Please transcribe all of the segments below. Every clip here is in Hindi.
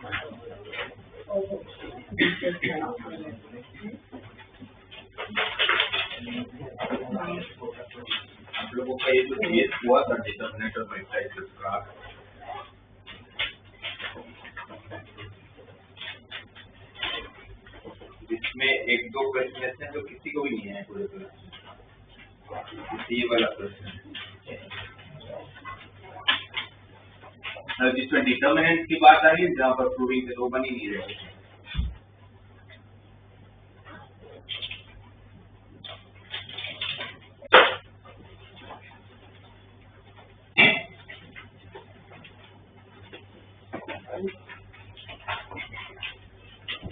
आप लोगों का ये जो केस हुआ था डिटरमिनेंट और मैट्रिसेस का, जिसमें एक दो क्वेश्चन ऐसे हैं जो किसी को भी नहीं है पूरे ये वाला क्वेश्चन, जिसमें डिटरमिनेंट की बात आ रही है, जहाँ पर प्रूविंग के दो बन ही नहीं रहे।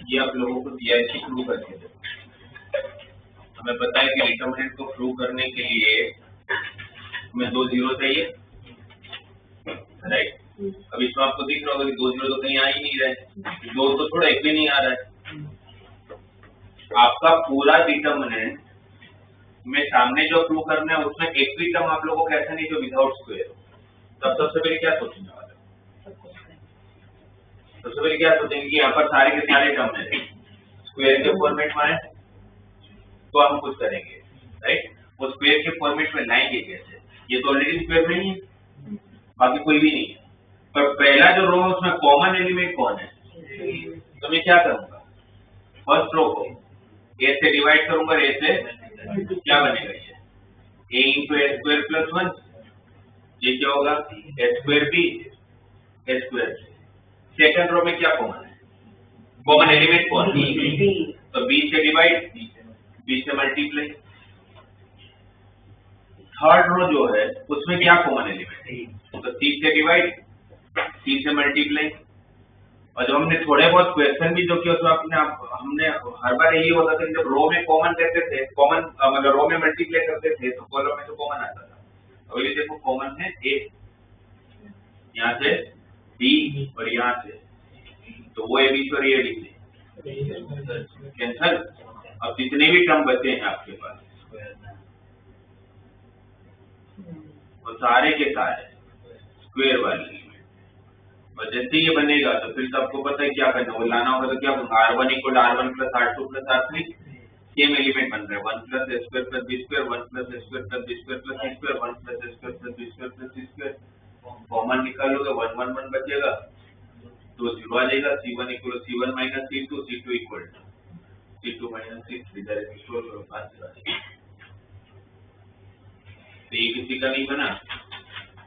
ये आप लोगों को दिया है प्रूव करके, हमें पता है कि डिटरमिनेंट को प्रूव करने के लिए हमें दो जीरो चाहिए, राइट। अब इसमें आपको दिख रहा होगा कि दो जीरो तो कहीं आ ही नहीं रहे, दो तो थोड़ा एक भी नहीं आ रहा है। आपका पूरा डिटरमिनेंट में सामने जो प्रूव करना है उसमें एक भी टर्म आप लोगों को ऐसा नहीं जो विदाउट स्क्वायर, तब सबसे पहले क्या सोचने वाले? सबसे पहले क्या सोचेंगे कि यहाँ पर सारे के सारे टर्म है स्क्वायर के फॉर्मेट में है, तो हम कुछ करेंगे, राइट। वो स्क्वायर के फॉर्मेट में लाएंगे कैसे? ये तो ऑलरेडी स्क्वायर में ही है, बाकी कोई भी नहीं है, पर पहला जो रो है उसमें कॉमन एलिमेंट कौन है? तो मैं क्या करूंगा, फर्स्ट रो को ए से डिवाइड करूंगा, ए से क्या बनेगा ये a into A square plus 1, ये क्या होगा ए स्क्वायर बी ए स्क्वायर। सेकंड रो में क्या कॉमन है? कॉमन एलिमेंट कौन है? तो b से डिवाइड, b से मल्टीप्लाई। थर्ड रो जो है उसमें क्या कॉमन एलिमेंट है? तो c से डिवाइड, c से मल्टीप्लाई। और जब हमने थोड़े बहुत क्वेश्चन भी जो किया उसमें हमने हर बार यही होता था कि जब रो में कॉमन करते थे, कॉमन मतलब रो में मल्टीप्लाई करते थे तो कॉलम में तो कॉमन आता था। अब ये देखो कॉमन है a, यहाँ से b और यहाँ से, तो वो abc और ये abc कैंसल। अब जितने भी टर्म बचे हैं आपके पास वो सारे के सारे स्क्वायर वाले, और जैसे ये बनेगा तो फिर तो आपको पता है क्या करना, वो लाना होगा। तो क्या होगा, r1 equal r1 plus r2 plus r3, same element बन रहा है 1 plus a square plus b square, 1 plus a square plus b square plus c square, 1 plus a square plus b square plus c square. Common निकालोगे 1 1 1 बचेगा, तो 0 आ जाएगा। c1 equal c1 minus c2, c2 equal c2 minus c3, direct solve करो, आंसर आ जाएगा। तो ये किसी का नहीं बना।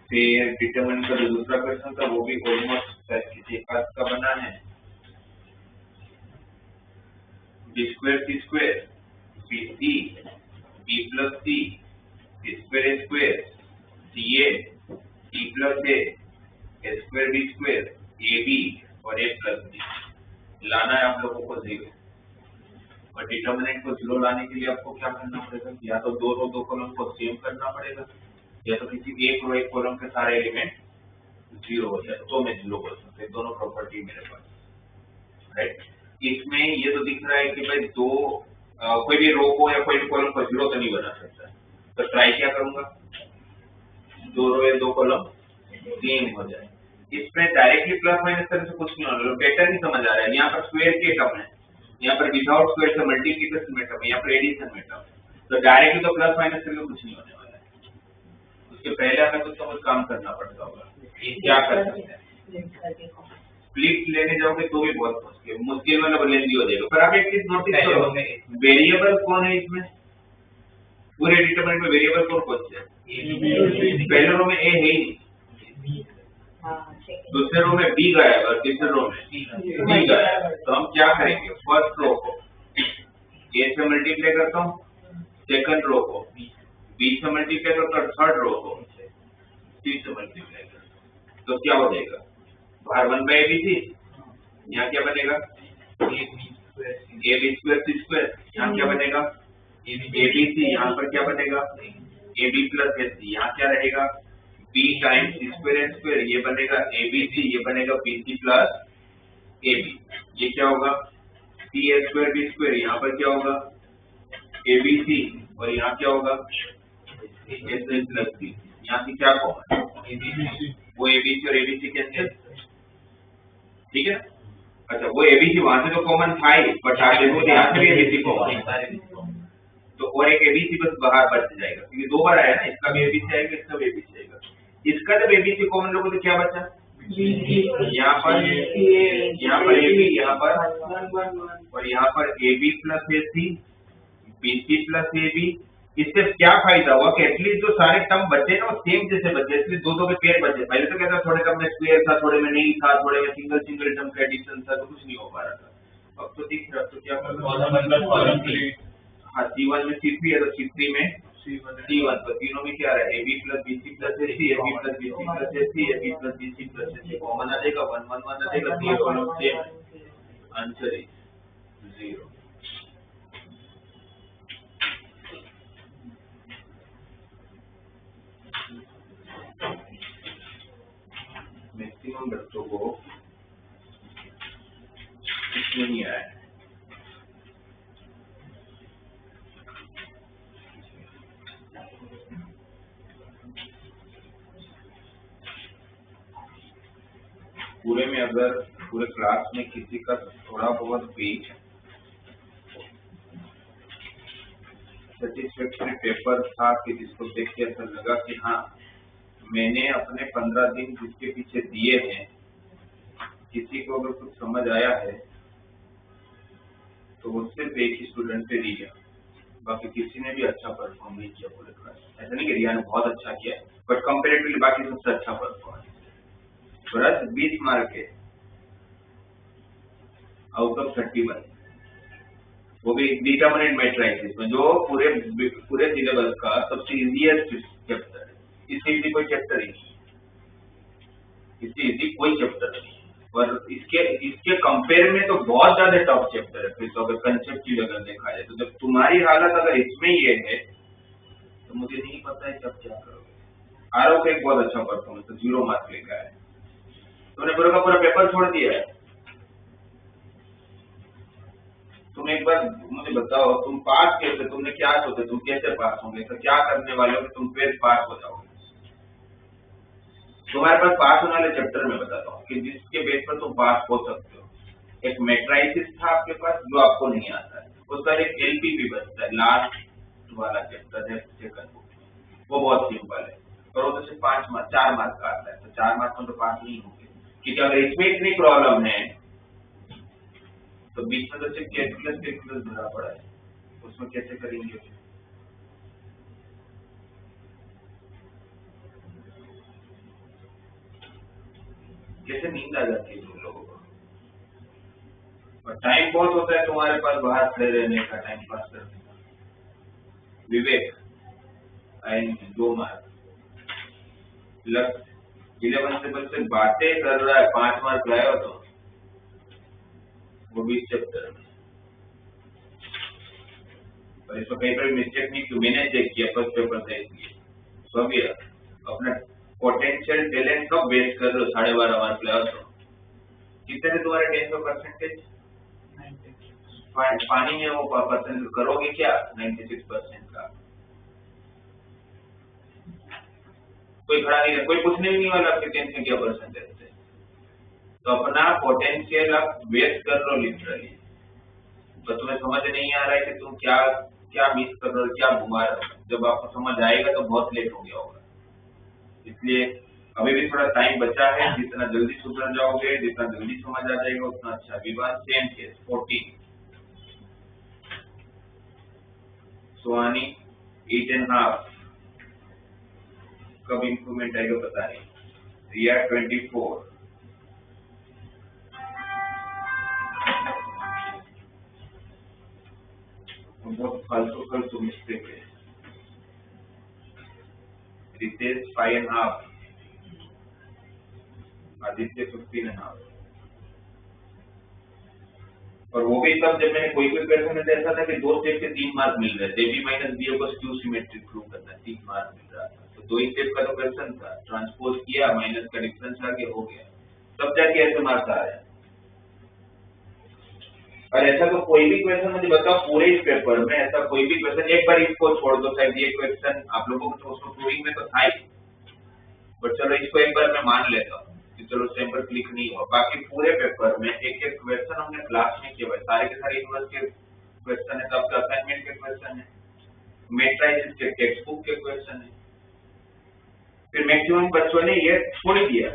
फिर डिटरमिनेंट का जो दूसरा क्वेश्चन था वो भी ऑलमोस्ट किसी एक का बना है, b square c square bc b plus c square a square ca c plus a square b square ab और a प्लस b। लाना है आप लोगों को 0, और डिटरमिनेंट को 0 लाने के लिए आपको क्या करना पड़ेगा, या तो दो रो दो कॉलम को सेम करना पड़ेगा, या तो किसी एक रो एक कॉलम के सारे एलिमेंट 0 हो जाए तो मैं 0 बोल सकता हूँ। दोनों प्रॉपर्टी मेरे पास, राइट। इसमें ये तो दिख रहा है कि भाई दो कोई भी रो को या कोई भी कॉलम को 0 तो नहीं बना सकता, तो ट्राई क्या करूंगा, दो रो या दो कॉलम सेम हो जाए। इसमें डायरेक्टली प्लस माइनस करने से कुछ नहीं होना, पैटर्न नहीं समझ आ रहा है। यहाँ पर स्क्वायर के टर्म है, यहाँ पर विदाउट स्क्वायर से मल्टीप्लिकेशन में टर्म है, यहाँ पर एडिशन में टर्म है, तो डायरेक्टली तो प्लस माइनस करके कुछ नहीं होने वाला है। उसके पहले हमें कुछ तो काम करना पड़ता होगा। क्या कर सकते हैं, स्प्लिट लेने जाओगे तो भी बहुत मुश्किल मतलब लेंदी हो जाएगा। पर आप एक चीज नोटिस करो, वेरिएबल कौन है इसमें, पूरे डिटरमिनेंट में वेरिएबल कौन है? पहले रो में a है ही, दूसरे रो में b गायब और तीसरे रो में c गायब। तो हम क्या करेंगे, फर्स्ट रो को a से मल्टीप्लाई करता हूँ, सेकंड रो को b से मल्टीप्लाई करता हूँ, थर्ड रो को c से मल्टीप्लाई करता हूँ, तो क्या हो जाएगा, बाहर 1 बाई abc, यहाँ क्या बनेगा ab स्क्वायर c स्क्वायर, यहाँ क्या बनेगा abc, यहाँ पर क्या बनेगा ab प्लस ac, यहाँ क्या रहेगा b times c square n square, ये बनेगा abc, ये बनेगा bc प्लस ab, ये क्या होगा c a square b square, यहाँ पर क्या होगा abc और यहाँ क्या होगा s प्लस b, यहाँ से क्या कॉमन वो abc और abc कैंसिल, ठीक है। अच्छा वो एबीसी वहां से तो कॉमन था ही, बट आप देखो तो यहाँ से भी एबीसी कॉमन, तो और एक एबीसी बस बाहर बच जाएगा क्योंकि दो बार आया ना, इसका भी एबीसी आएगा, इसका भी एबीसी आएगा। इसका जब एबीसी कॉमन लोगों तो क्या बचा, यहाँ पर एबी, यहाँ पर और यहाँ पर AB plus AC, BC plus AB. इससे क्या फायदा हुआ कि एटलीस्ट जो सारे टर्म बचे ना वो सेम जैसे बचे, इसलिए दो दो के पेयर बचे। पहले तो कहता थोड़े टर्म में स्क्वायर था, थोड़े में नहीं था, थोड़े में सिंगल सिंगल टर्म का एडिशन था, तो कुछ नहीं हो पा रहा था। अब तो दिख रहा, तो क्या हाँ C1 में C3 है तो C3 में C1, तो तीनों में क्या है, AB plus BC plus AC, AB plus BC plus AC, AB plus BC plus AC common आ जाएगा, 1 1 1 आ जाएगा, 3 column same, answer is 0। Maximum बच्चों को इसमें नहीं आया। पूरे में अगर पूरे क्लास में किसी का थोड़ा बहुत भी सेटिस्फैक्टरी पेपर था कि जिसको देख के ऐसा लगा कि हाँ मैंने अपने 15 दिन जिसके पीछे दिए हैं, किसी को अगर कुछ समझ आया है तो वो सिर्फ एक ही स्टूडेंट से रिया, बाकी किसी ने भी अच्छा परफॉर्म नहीं किया पूरे क्लास। ऐसा नहीं कि रिया ने बहुत अच्छा किया है, बट कंपेरेटिवली बाकी सबसे अच्छा परफॉर्म। बस 20 मार्क है आउट ऑफ 31, वो भी डिटरमिनेंट मैट्रिसेस में, जो पूरे सिलेबस का सबसे इजीएस्ट चैप्टर है। इससे इजी कोई चैप्टर ही नहीं, इससे इजी कोई चैप्टर नहीं, और इसके कंपेयर में तो बहुत ज्यादा टफ चैप्टर है। फिर तो अगर कंसेप्चुअल अगर देखा जाए तो जब तुम्हारी हालत अगर इसमें ये है तो मुझे नहीं पता है कब क्या करोगे। आरओ का एक बहुत अच्छा परफॉर्मेंस, तो 0 मार्क लेकर आया, तुमने पूरा का पूरा पेपर छोड़ दिया है। तुम एक बार मुझे बताओ, तुम पास कैसे, तुमने क्या सोचा, तुम कैसे पास होंगे, तो क्या करने वाले हो कि तुम फिर पास हो जाओगे। तुम्हारे पास पास होने वाले चैप्टर में बताता हूँ कि जिसके बेस पर तुम पास हो सकते हो। एक मैट्राइसिस था आपके पास जो आपको नहीं आता है, उसका एक एलपी भी बचता है, लास्ट वाला चैप्टर है सेकंड बुक, वो बहुत सिंपल है और वो तो सिर्फ 4 मार्क का आता है, तो 4 मार्क में तो पास नहीं होंगे। क्योंकि अगर इसमें इतनी प्रॉब्लम है तो बीच में तो सिर्फ कैलकुलस भरा पड़ा है, उसमें कैसे करेंगे। कैसे नींद आ जाती है तुम लोगों को, और टाइम बहुत होता है तुम्हारे पास बाहर खड़े रहने का, टाइम पास करने का। विवेक आएंगे 2 मार्क, 11 से बस सिर्फ बातें कर रहा है, 5 मार्क लाया हो तो वो भी चैप्टर में। और इसमें कहीं पर मिस्टेक नहीं की, मैंने चेक किया फर्स्ट पेपर से, इसलिए सब ये अपना पोटेंशियल टैलेंट कब वेस्ट कर रहे हो। 12.5 मार्क लाया तो कितने थे तुम्हारे टेस्ट का परसेंटेज, पानी में वो परसेंट करोगे क्या, 96% का। कोई खड़ा नहीं है, कोई पूछने भी नहीं वाला आपके टेंथ में क्या परसेंटेज है। तो अपना पोटेंशियल आप वेस्ट कर रहे हो लिटरली, तो तुम्हें समझ नहीं आ रहा है कि तुम क्या क्या मिस कर रहे हो, क्या घुमा रहे हो। जब आपको समझ आएगा तो बहुत लेट हो गया होगा, इसलिए अभी भी थोड़ा टाइम बचा है। जितना जल्दी सुधर जाओगे, जितना जल्दी समझ आ जाएगा उतना अच्छा। विवाद सेम केस 14, सुहानी 8.5, कब इंप्रूवमेंट आएगा पता नहीं। रिया 24, बहुत फालतू मिस्टेक है। रितेश 5.5, आदित्य 15.5, और वो भी तब जब मैंने कोई क्वेश्चन में देखा था कि 2 स्टेप के 3 मार्क मिल रहे थे। बी माइनस बी को स्क्यू सिमेट्रिक प्रूव करना, 3 मार्क मिल रहा था, तो 2 ही स्टेप का तो क्वेश्चन था, ट्रांसपोज किया, माइनस का डिफरेंस आ गया, हो गया, तब जाके ऐसे मार्क्स आ रहे हैं। और ऐसा तो कोई भी क्वेश्चन मुझे बताओ पूरे इस पेपर में, ऐसा कोई भी क्वेश्चन, एक बार इसको छोड़ दो, शायद ये क्वेश्चन आप लोगों को तो उसको प्रूविंग में तो था ही, बट चलो इसको एक बार मैं मान लेता हूँ। कि चलो उस टाइम पर क्लिक नहीं हुआ। बाकी पूरे पेपर में एक एक क्वेश्चन हमने क्लास में किया हुआ है, सारे के सारे यूनिवर्स के क्वेश्चन है, सबके असाइनमेंट के क्वेश्चन है, मैट्रिसेस के टेक्स्ट बुक के क्वेश्चन है। फिर मैक्सिमम बच्चों ने ये छोड़ दिया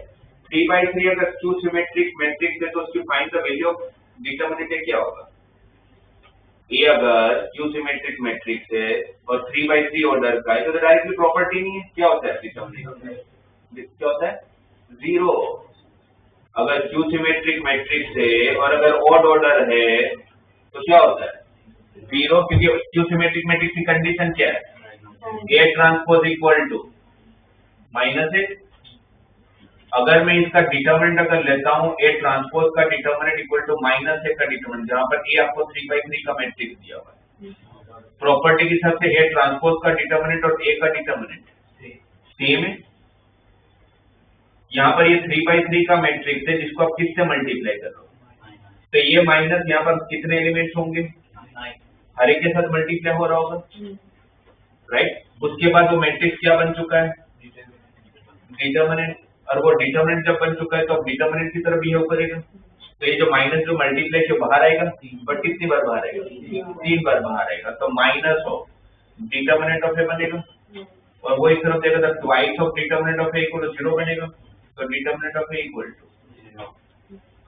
3/3 अगर स्क्यू सिमेट्रिक मैट्रिक्स है तो उसकी find the value of determinant क्या होगा। ये अगर स्क्यू सिमेट्रिक मैट्रिक्स है और 3/3 ऑर्डर का है तो डायरेक्टली प्रॉपर्टी नहीं है, क्या होता है डिटरमिनेंट, क्या होता है 0। अगर स्क्यू सिमेट्रिक मैट्रिक्स है और अगर ऑड ऑर्डर है तो क्या होता है 0, क्योंकि स्क्यू सिमेट्रिक मैट्रिक्स की कंडीशन क्या है, A ट्रांसपोज इक्वल टू -8। अगर मैं इसका डिटरमिनेंट अगर लेता हूं A ट्रांसपोज का डिटरमिनेंट इक्वल टू -1 का डिटरमिनेंट, जहां पर A आपको 3/3 का मैट्रिक्स दिया हुआ है, प्रॉपर्टी के हिसाब से A ट्रांसपोज का डिटरमिनेंट और A का डिटरमिनेंट सेम है। यहाँ पर ये 3/3 का मैट्रिक्स है जिसको आप किससे मल्टीप्लाई कर रहे हो, तो ये माइनस यहाँ पर कितने एलिमेंट्स होंगे, हर एक के साथ मल्टीप्लाई हो रहा होगा, राइट। उसके बाद वो मैट्रिक्स क्या बन चुका है, डिटरमिनेंट, और वो डिटरमिनेंट जब बन चुका है तो अब डिटरमिनेंट की तरफ बिहेव करेगा। तो ये जो माइनस जो मल्टीप्लाई से बाहर आएगा, बट कितनी बार बाहर आएगा, 3 बार बाहर आएगा, तो minus of determinant of A बनेगा, और वो इस तरफ देगा तो twice of determinant of A equal to 0 बनेगा, तो determinant of A equal to,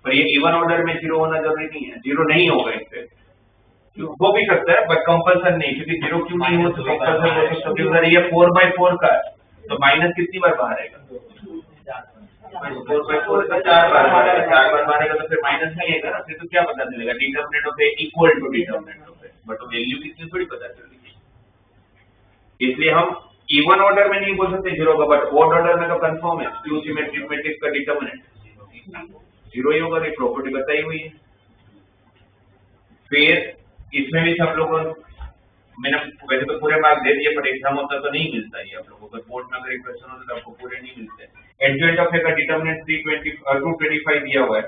पर ये इवन ऑर्डर में 0 होना जरूरी नहीं है, 0 नहीं होगा इससे, हो भी सकता है बट कंपल्सन नहीं, क्योंकि 0 क्यों नहीं हो तो कंपल्सन हो सकता है, अगर ये 4/4 का तो माइनस कितनी बार बाहर आएगा, 4/4 का 4 बार बाहर आएगा, 4 बार बाहर आएगा तो फिर माइनस नहीं आएगा ना, फिर तो क्या पता चलेगा determinant of A equal to determinant of A, but value कितनी थोड़ी पता चलेगी। इसलिए हम इवन ऑर्डर में नहीं बोल सकते 0 का, बट ऑड ऑर्डर में तो कंफर्म है स्क्यू सिमेट्रिक मैट्रिक्स का डिटरमिनेंट 0 ही होगा, ये प्रॉपर्टी बताई हुई है। फिर इसमें भी सब लोगों, मैंने वैसे तो पूरे मार्क्स दे दिए पर एग्जाम होता तो नहीं मिलता ये आप लोगों को, बोर्ड में अगर एक क्वेश्चन होता तो आपको पूरे नहीं मिलते। एडजॉइंट ऑफ ए का डिटरमिनेंट 225 दिया हुआ है,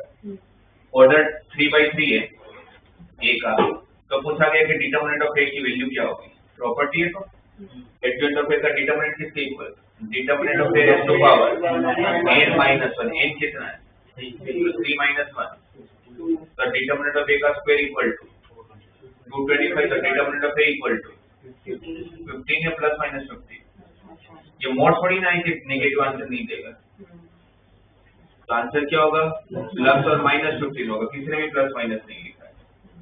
ऑर्डर 3/3 है ए का, तो पूछा गया कि डिटरमिनेंट ऑफ ए की वैल्यू क्या होगी, प्रॉपर्टी है तो एडजॉइंट ऑफ ए का डिटरमिनेंट किसके equal, determinant of A raise to power n-1, n कितना है 3 - 1, तो डिटरमिनेंट ऑफ ए का स्क्वायर इक्वल टू 225, तो determinant of A equal to 15 या प्लस माइनस 15। ये मोड थोड़ी ना है कि नेगेटिव आंसर नहीं देगा, तो आंसर क्या होगा प्लस और माइनस 15 होगा, किसी ने भी प्लस माइनस नहीं लिखा है,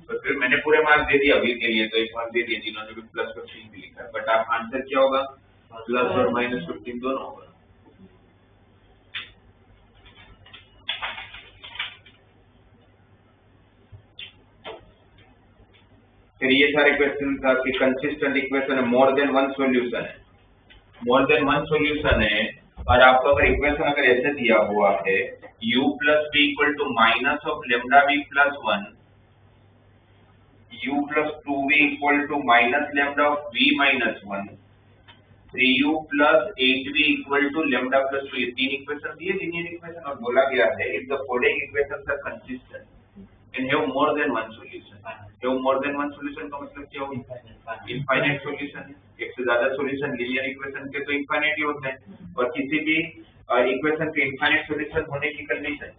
तो फिर मैंने पूरे मार्क्स दे दिया अभी के लिए, तो 1 मार्क दे दिया जिन्होंने भी प्लस 15 भी लिखा है, बट आप आंसर क्या होगा प्लस और माइनस 15 दोनों होगा। फिर ये सारे क्वेश्चन का कि कंसिस्टेंट इक्वेशन है, मोर देन वन सॉल्यूशन है, मोर देन वन सॉल्यूशन है, और आपको अगर इक्वेशन अगर ऐसे दिया हुआ है u plus v equal to minus of lambda v plus 1, u plus 2v equal to minus lambda of v minus 1, 3u plus 8v equal to lambda plus 2, ये तीन इक्वेशन दिए लीनियर इक्वेशन, और बोला गया है if the following equations are consistent and have more than one solution। have more than one solution का मतलब क्या होगा, इनफाइनाइट सॉल्यूशन है, एक से ज्यादा सॉल्यूशन लीनियर इक्वेशन के तो इनफाइनाइट ही होते हैं, और किसी भी इक्वेशन के इनफाइनाइट सॉल्यूशन होने की condition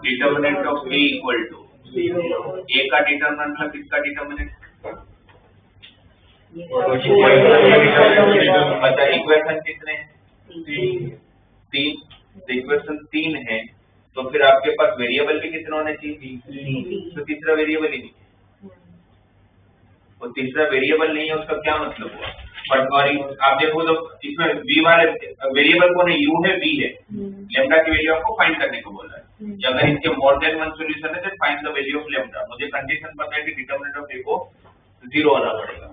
determinant of a equal to a का डिटरमिनेंट प्लस किसका डिटरमिनेंट, अच्छा इक्वेशन कितने हैं 3, तो इक्वेशन 3 है, तो फिर आपके पास वेरिएबल भी कितने होने चाहिए, तो तीसरा वेरिएबल ही नहीं है, और तीसरा वेरिएबल नहीं है उसका क्या मतलब हुआ, बट और आप देखो तो इसमें v वाले वेरिएबल को नहीं u है v है, लेमडा की वैल्यू आपको फाइंड करने को बोला है, अगर इसके मोर देन वन सॉल्यूशन है तो find the value of lambda, मुझे कंडीशन पता है कि डिटरमिनेंट ऑफ a को 0 होना पड़ेगा।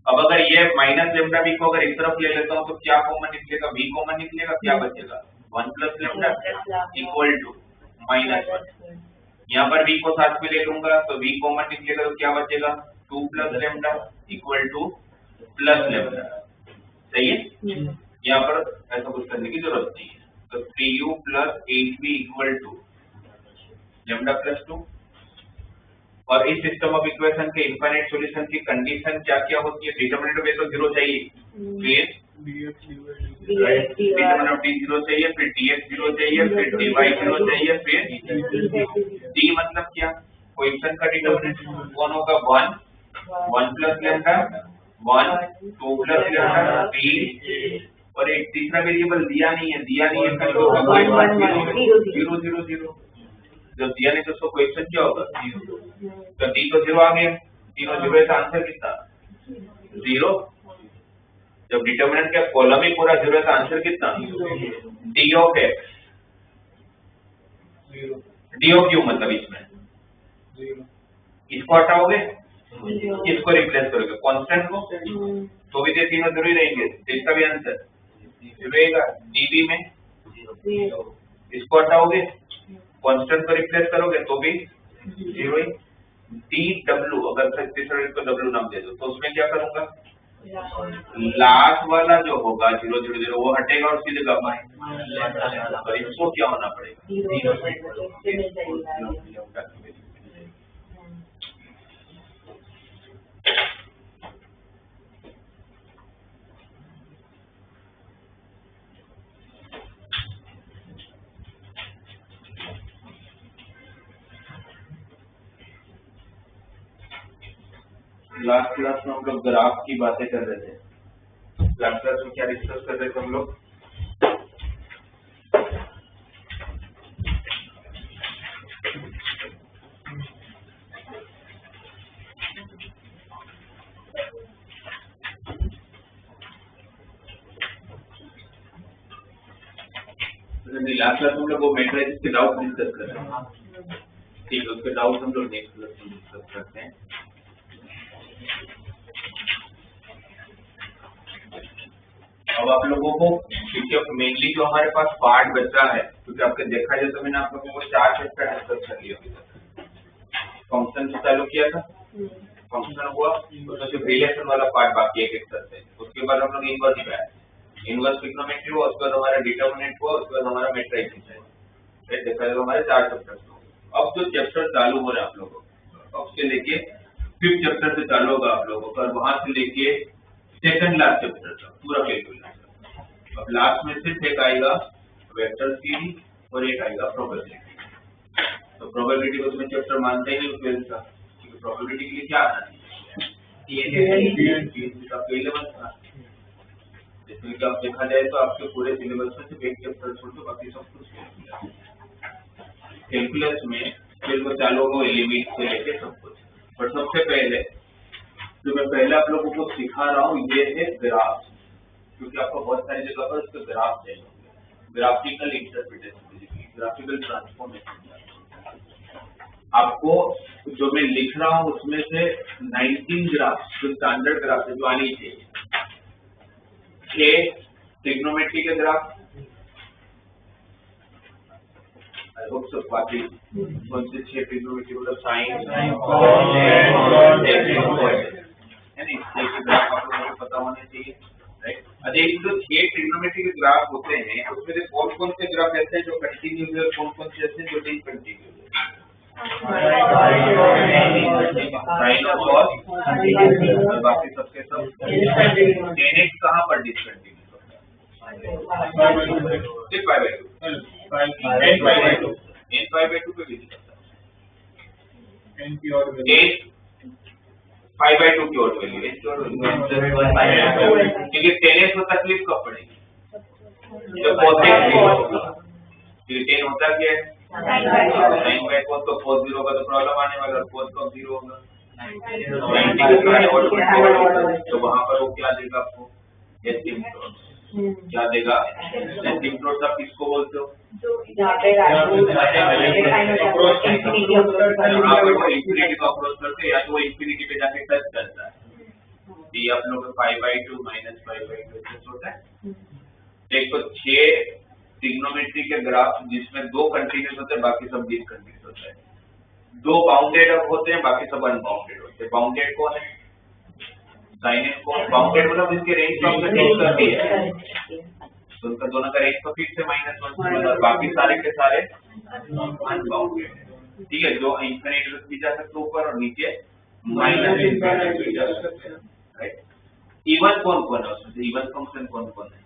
अब अगर ये माइनस लेमडा v को अगर इस तरफ ले लेता हूँ तो क्या कॉमन निकलेगा, v कॉमन निकलेगा, क्या बचेगा 1 प्लस लेमडा इक्वल टू -1, यहाँ पर v को साथ में ले लूंगा तो v कॉमन निकलेगा, तो क्या बचेगा 2 plus lambda equal to plus lambda, सही है, यहाँ पर ऐसा कुछ करने की जरूरत नहीं है, तो 3u plus 8v equal to lambda plus 2, और इस सिस्टम ऑफ इक्वेशन के इनफाइनाइट सॉल्यूशन की कंडीशन क्या क्या होती है, डिटरमिनेंट ऑफ ए तो 0 चाहिए, फिर डिटरमिनेंट ऑफ डी 0 चाहिए, फिर dx 0 चाहिए, फिर dy 0 चाहिए, फिर d मतलब क्या, कोएफिशिएंट का डिटरमिनेंट कौन होगा, 1 प्लस लैम्डा 1 2 प्लस लैम्डा 3 और एक तीसरा वेरिएबल दिया नहीं है कल होगा 0 0 0 0। जब दिया नहीं तो उसको कोएफिशिएंट क्या होगा 0, तो d तो 0 आ गया, तीनों 0 का आंसर कितना 0। जब डिटरमिनेंट का कॉलम ही पूरा 0 है तो आंसर कितना d of x, d of u मतलब इसमें इसको हटाओगे इसको रिप्लेस करोगे कांस्टेंट को तो भी ये तीनों 0 ही रहेंगे, इसका भी आंसर 0 रहेगा। dv में इसको हटाओगे कांस्टेंट को रिप्लेस करोगे तो भी 0 ही। dw अगर तीसरे को w नाम दे दो तो उसमें क्या करूंगा, लास्ट वाला जो होगा 0 0 0 वो हटेगा और उसकी जगह माइनस, और इसको क्या होना पड़ेगा 0। लास्ट क्लास में हम लोग ग्राफ की बातें कर रहे थे। लास्ट क्लास में क्या डिस्कस कर रहे थे हम लोग, लास्ट क्लास हम लोग वो मैट्रिक्स के डाउट डिस्कस कर रहे हैं, ठीक है, उसके डाउट हम लोग नेक्स्ट क्लास में डिस्कस करते हैं। अब आप लोगों को क्योंकि मेनली जो हमारे पास पार्ट बचा है, क्योंकि आपने देखा जैसे मैंने आप लोगों को 4 चैप्टर डिस्कस कर लिया, फंक्शन से चालू किया था, फंक्शन हुआ तो सिर्फ रिलेशन वाला पार्ट बाकी है एक से, उसके बाद हम लोग इनवर्स पे आए, इनवर्स ट्रिग्नोमेट्री हुआ, उसके बाद हमारा डिटरमिनेंट हुआ, उसके बाद हमारा मैट्रिक्स है, राइट। देखा जाए हमारे 4 चैप्टर। अब जो चैप्टर चालू हो रहे हैं आप लोगों को, अब से लेके 5th चैप्टर से चालू होगा आप लोगों का, वहां से लेके सेकंड लास्ट चैप्टर तक पूरा कैलकुलेशन। अब लास्ट में सिर्फ एक आएगा वेक्टर सीरीज और एक आएगा प्रोबेबिलिटी। तो प्रोबेबिलिटी को उसमें चैप्टर मानते ही नहीं उसमें का, क्योंकि प्रोबेबिलिटी के लिए क्या आना चाहिए था, जिसमें कि आप देखा जाए तो आपके पूरे सिलेबस में सिर्फ एक चैप्टर छोड़ दो बाकी सब कुछ कैलकुलस में फिर वो चालू हो लिमिट से लेके सब कुछ। पर सबसे पहले जो मैं पहले आप लोगों को सिखा रहा हूँ ये है ग्राफ, क्योंकि आपको बहुत सारी जगह पर उसके ग्राफ चाहिए, ग्राफिकल इंटरप्रिटेशन, ग्राफिकल ट्रांसफॉर्मेशन। आपको जो मैं लिख रहा हूँ उसमें से 19 ग्राफ जो स्टैंडर्ड ग्राफ है जो आनी चाहिए, 6 ट्रिग्नोमेट्री के ग्राफ, आई होप सो बाकी कौन से 6 ट्रिग्नोमेट्री मतलब साइन ग्राफ आप लोगों को पता होने चाहिए, राइट। अच्छा, जो 6 ट्रिग्नोमेट्री के ग्राफ होते हैं उसमें से कौन कौन से ग्राफ ऐसे हैं जो कंटिन्यूस है और कौन कौन से ऐसे हैं जो डिसकंटिन्यूस है, साइन और कॉस, और बाकी सबके सब। tan x कहाँ पर डिसकंटिन्यूस होता है, सिर्फ π/2, n π/2 पे भी दिखता है, n π/2 की ऑड वैल्यू, क्योंकि tan x में तकलीफ कब पड़ेगी जब cos x 0 होगा, क्योंकि tan होता क्या है sin by cos, तो cos 0 होगा तो प्रॉब्लम आने वाला, cos कब 0 होगा 90 के सारे ऑड, तो वहां पर वो क्या देगा आपको एसिम्प्टोट, क्या देगा एसिम्प्टोट। आप किसको बोलते हो, यहाँ पे वो इंफिनिटी को अप्रोच करते हैं या तो वो इंफिनिटी पे जाके टच करता है, ये आप लोग π/2 -π/2 होता है। एक तो 6 ट्रिग्नोमेट्री के ग्राफ जिसमें 2 कंटीन्यूअस होते हैं बाकी सब डिसकंटीन्यूअस होता है, 2 बाउंडेड होते हैं बाकी सब अनबाउंडेड होते हैं। बाउंडेड कौन है, साइन x कौन, बाउंडेड मतलब जिसके रेंज को हमने फिक्स कर दिया है, तो उनका दोनों का रेंज तो फिक्स है -1 से, और बाकी सारे के सारे अनबाउंडेड है, ठीक है। जो इंफिनिटी तक भी जा सकते ऊपर और नीचे -∞ भी जा सकते हैं, राइट। इवन कौन कौन है उसमें? इवन फंक्शन कौन कौन है?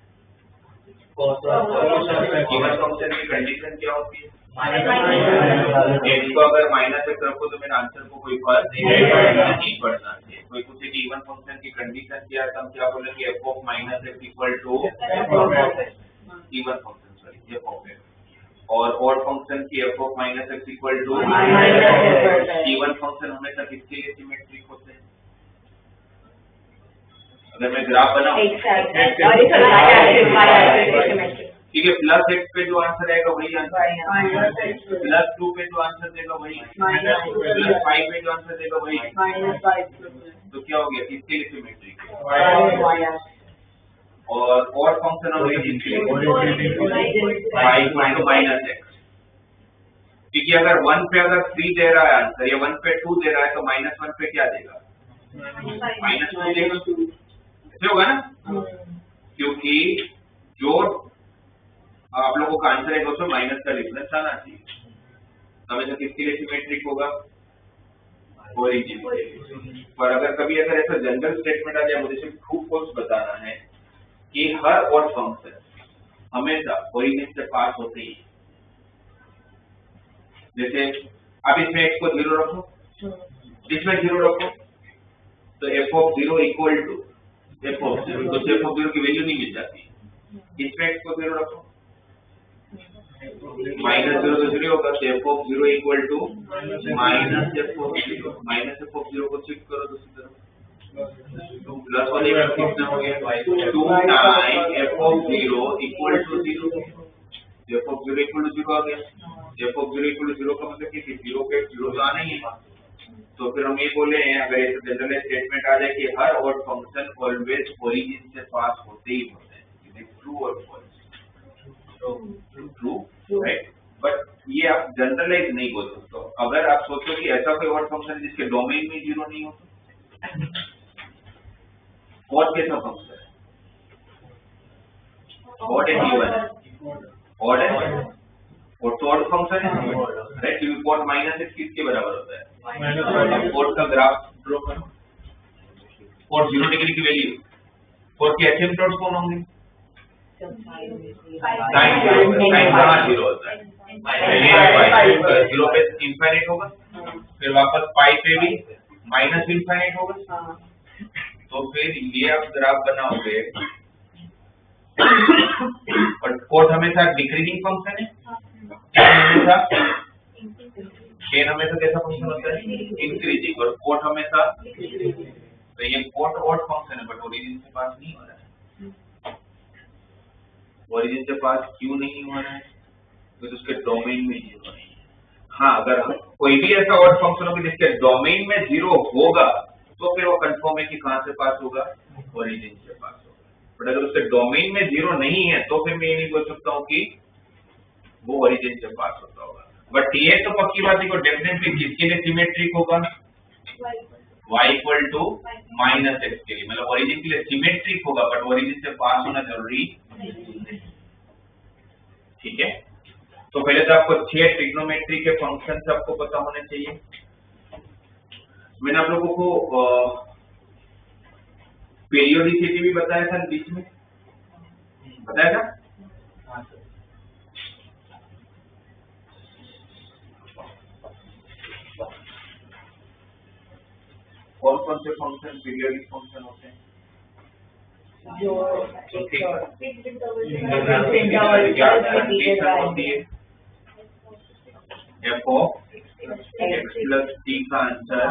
इवन फंक्शन की कंडीशन क्या होती है? x को अगर माइनस x रखो तो मेरे आंसर को कोई फर्क नहीं पड़ना चाहिए। कोई पूछे कि इवन फंक्शन की कंडीशन क्या है तो हम क्या बोलेंगे? f of minus x equal to even function, sorry f of x, और ऑड फंक्शन की f of minus x equal to even function हमेशा किसके लिए सिमेट्रिक होते हैं? अगर मैं ग्राफ बनाऊं ठीक है, प्लस x पे जो आंसर आएगा वही आंसर, प्लस 2 पे जो आंसर देगा वही, प्लस 5 पे जो आंसर देगा वही, तो क्या हो गया? किसके लिए सिमेट्रिक? और ऑड फंक्शन और ओरिजिन के लिए y equal to minus x, क्योंकि अगर 1 पे अगर 3 दे रहा है आंसर या 1 पे 2 दे रहा है तो माइनस 1 पे क्या देगा? माइनस 2 देगा, ऐसे होगा ना? क्योंकि जो आप लोगों का आंसर है दोस्तों माइनस का डिफरेंस आना चाहिए, हमेशा किसके लिए सिमेट्रिक होगा? ओरिजिन के लिए। पर अगर कभी अगर ऐसा जनरल स्टेटमेंट आ जाए, मुझे सिर्फ ट्रू फॉल्स बताना है कि हर ऑड फंक्शन हमेशा ओरिजिन से पास होते ही। जैसे अब इसमें x को 0 रखो, इसमें 0 रखो, तो f of 0 equal to f of 0, तो f ऑफ 0 की वैल्यू नहीं मिल जाती। इसमें x को 0 रखो, माइनस 0 तो 0 होगा, तो f of 0 equal to minus f of 0, minus f of 0 को शिफ्ट करो दूसरी तरफ, तो प्लस होने का कितना हो गया? 2 time f of 0 equal to 0, f of 0 equal to 0 आ गया। f ऑफ 0 इक्वल टू 0 का मतलब कि 0 पे 0 तो आना ही है, तो फिर हम ये बोले हैं अगर ऐसा जनरल स्टेटमेंट आ जाए कि हर ऑड फंक्शन ऑलवेज ओरिजिन से पास होते ही होते हैं, इट इज ट्रू और फॉल्स? True, right? बट ये आप जनरलाइज नहीं बोल सकते। अगर आप सोचो कि ऐसा कोई ऑड फंक्शन है जिसके डोमेन में 0 नहीं होता, ऑड कैसा फंक्शन है? Odd and even, odd and और तो ऑड फंक्शन है, राइट? क्योंकि कॉट माइनस x किसके बराबर होता है? अब कॉट का ग्राफ ड्रॉ करो, कॉट 0 डिग्री की वैल्यू, कॉट के एसिम्पटोट्स कौन होंगे? साइन 0 होता है, 0 पे इंफिनिट होगा, फिर वापस पाई पे भी माइनस इंफिनिट होगा, तो फिर ये आप ग्राफ बनाओगे और कॉट हमेशा डिक्रीजिंग फंक्शन है, चेन हमेशा कैसा फंक्शन होता है? इंक्रीजिंग, और कोट हमेशा, तो ये कोट ऑड फंक्शन है बट ओरिजिन से पास नहीं हो रहा है। ओरिजिन से पास क्यों नहीं हो रहा है? क्योंकि उसके डोमेन में 0 नहीं है। हाँ, अगर कोई भी ऐसा ऑड फंक्शन होगा जिसके डोमेन में 0 होगा तो फिर वो कंफर्म है कि कहां से पास होगा? ओरिजिन से पास होगा। बट अगर उसके डोमेन में 0 नहीं है तो फिर मैं ये नहीं बोल सकता हूँ कि वो ओरिजिन से पास होता होगा। बट ये तो पक्की बात है, डेफिनेटली किसके लिए सिमेट्रिक होगा? y equal to minus x के लिए, मतलब ओरिजिन के लिए सिमेट्रिक होगा बट ओरिजिन से पास होना जरूरी नहीं। ठीक है, तो पहले तो आपको 6 ट्रिग्नोमेट्री के फंक्शन आपको पता होने चाहिए। मैंने आप लोगों को पीरियोडिसिटी भी बताया था बीच में, बताया था? कौन कौन से फंक्शन पीरियोडिक फंक्शन होते हैं? जो होती है f of x plus t का आंसर,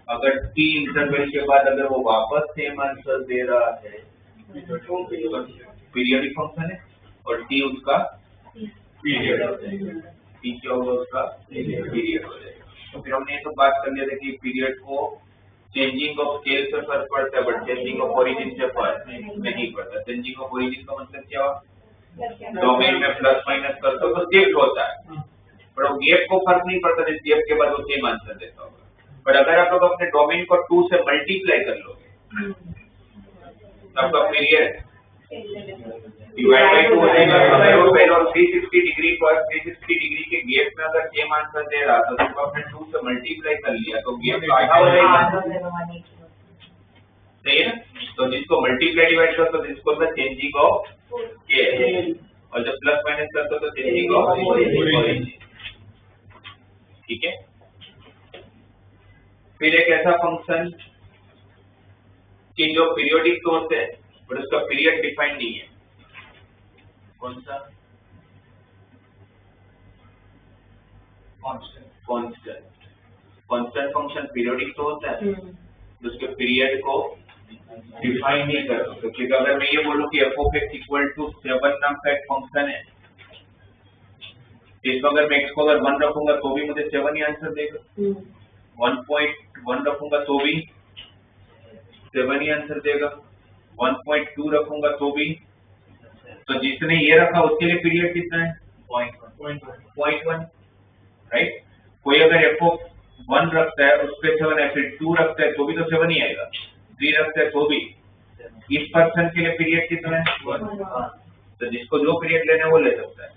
अगर t इंटरवल के बाद अगर वो वापस सेम आंसर दे रहा है तो पीरियोडिक फंक्शन है, और t उसका पीरियड हो जाएगा, t क्या होगा? उसका पीरियड हो जाएगा। तो फिर हमने ये तो बात कर लिया था कि पीरियड को चेंजिंग ऑफ स्केल से फर्क पड़ता है बट चेंजिंग ऑफ ओरिजिन से फर्क नहीं पड़ता। चेंजिंग ऑफ ओरिजिन का मतलब क्या हुआ? डोमेन में प्लस माइनस कर दो तो शिफ्ट होता है, पर वो गैप को फर्क नहीं पड़ता, जिस गैप के बाद वो सेम आंसर देता होगा। पर अगर आप लोग अपने डोमेन को 2 से मल्टीप्लाई कर लोगे तो आपका पीरियड डिवाइड बाय 2 हो जाएगा। अगर वो पहले 360 डिग्री पर 360 डिग्री के गैप में अगर सेम आंसर दे रहा था तो आपने 2 से मल्टीप्लाई कर लिया तो गैप आधा हो जाएगा, सही है ना? तो जिसको मल्टीप्लाई डिवाइड करते हो जिसको होता है चेंजिंग ऑफ स्केल, और जब प्लस माइनस करते हो तो चेंजिंग ऑफ ओरिजिन। ठीक है। फिर एक ऐसा फंक्शन कि जो पीरियोडिक तो होते हैं बट उसका पीरियड डिफाइंड नहीं है। कौन सा? कांस्टेंट फंक्शन पीरियोडिक तो होता है उसके पीरियड को डिफाइन नहीं कर सकते। क्योंकि अगर मैं ये बोलूं कि f of x equal to 7 नाम का एक फंक्शन है, इसमें अगर मैं x को अगर 1 रखूंगा तो भी मुझे 7 ही आंसर देगा, 1.1 रखूंगा तो भी 7 ही आंसर देगा, 1.2 रखूंगा तो भी। तो जिसने ये रखा उसके लिए पीरियड कितना है? 0.1, राइट। कोई अगर f of 1 रखता है उस पे 7 है, फिर 2 रखता है तो भी तो 7 ही आएगा, 3 रखता है तो भी। इस पर्सन के लिए पीरियड कितना है? 1। तो जिसको जो पीरियड लेना है वो ले सकता है।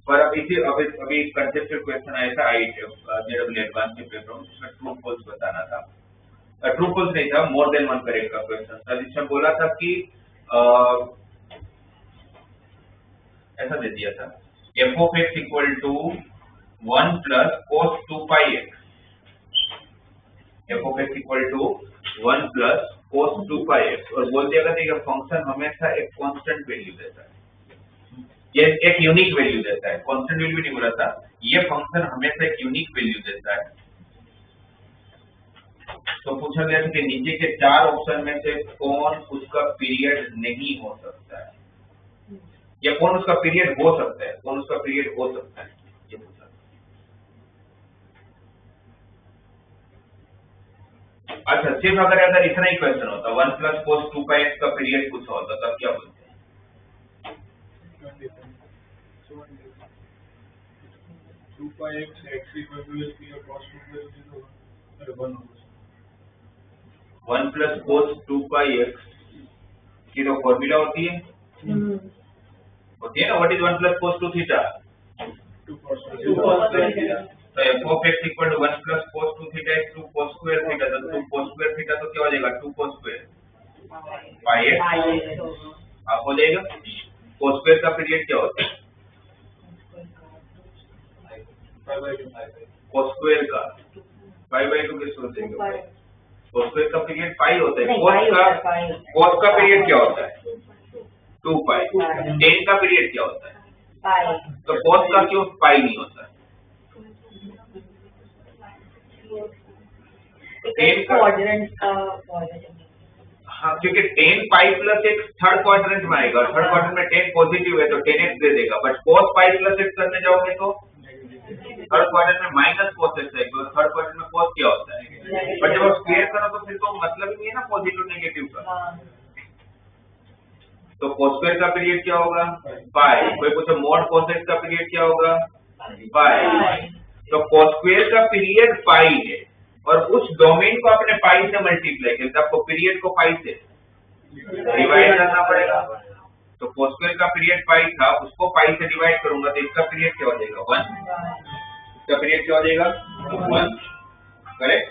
पर अब इसी अभी कंसेप्चुअल क्वेश्चन आया था जेडब्ल्यू एडवांस के पेपर में, जिसमें ट्रू फॉल्स बताना था। ट्रू फॉल्स नहीं था, मोर देन वन करेक्ट का क्वेश्चन था, जिसमें बोला था कि ऐसा दे दिया था f of x equal to 1 plus cos 2 pi x, f of x equal to 1 plus cos 2 pi x, और बोल दिया था कि फंक्शन हमेशा एक कांस्टेंट वैल्यू देता है, ये एक यूनिक वैल्यू देता है। कांस्टेंट वैल्यू नहीं बोला था, ये फंक्शन हमेशा एक यूनिक वैल्यू देता है। तो पूछा गया था कि नीचे के 4 ऑप्शन में से कौन उसका पीरियड नहीं हो सकता है, या कौन उसका पीरियड हो सकता है, कौन उसका पीरियड हो सकता है, ये पूछा। अच्छा, सिर्फ अगर इतना ही क्वेश्चन होता 1 प्लस cos 2 pi x का पीरियड कुछ होता तब क्या बोलते हैं? 2 pi x x equal to cos 2 pi 1 plus cos 2 pi x की तो फॉर्मूला होती है ना, what is 1 plus cos 2 theta? 2 cos theta. तो f of x equal to 1 plus cos 2 theta is 2 cos square theta, तो 2 cos स्क्वायर थीटा तो क्या हो जाएगा? 2 cos स्क्वायर pi x आप हो जाएगा। cos स्क्वायर का पीरियड क्या होता है? cos स्क्वायर का पाई बाय 2 कैसे हो जाएगा? cos स्क्वायर का पीरियड पाई होता है, cos का पीरियड क्या होता है? 2 पाई। tan का पीरियड क्या होता है? पाई। तो cos का क्यों पाई नहीं होता? tan का हाँ, क्योंकि tan pi plus x third quadrant में आएगा, और थर्ड क्वाड्रेंट में tan पॉजिटिव है तो tan x दे देगा, but cos pi plus x करने जाओगे तो थर्ड क्वाड्रेंट में माइनस cos x आएगा, और थर्ड क्वाड्रेंट में cos क्या होता है? बट जब आप स्क्वायर करो तो फिर तो मतलब ही नहीं है ना पॉजिटिव नेगेटिव का। तो cos स्क्वायर का पीरियड क्या होगा? पाई। कोई पूछे mod cos x का पीरियड क्या होगा? पाई। तो cos स्क्वायर का पीरियड पाई है, और उस डोमेन को अपने पाई से मल्टीप्लाई किया, तो आपको पीरियड को पाई से डिवाइड करना पड़ेगा। तो cos स्क्वायर का पीरियड पाई था, उसको पाई से डिवाइड करूंगा तो इसका पीरियड क्या हो जाएगा? 1। इसका पीरियड क्या हो जाएगा? 1, करेक्ट।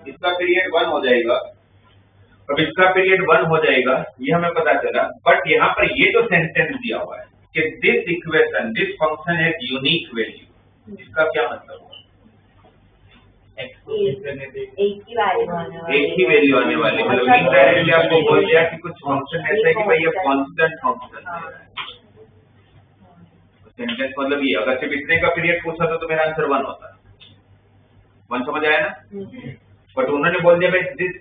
इसका पीरियड 1 हो जाएगा। अब इसका पीरियड 1 हो जाएगा, ये हमें पता चला। बट यहाँ पर ये जो सेंटेंस दिया हुआ है कि this equation, this function has unique value, इसका क्या मतलब हुआ? एक ही वैल्यू आने वाली, मतलब इनडायरेक्टली आपको बोल दिया कि कुछ फंक्शन ऐसा है कि भाई ये कांस्टेंट फंक्शन है। सेंटेंस मतलब ये, अगर सिर्फ इतने का पीरियड पूछा तो मेरा आंसर 1 होता। 1 समझ आया ना? बट उन्होंने बोल दिया भाई this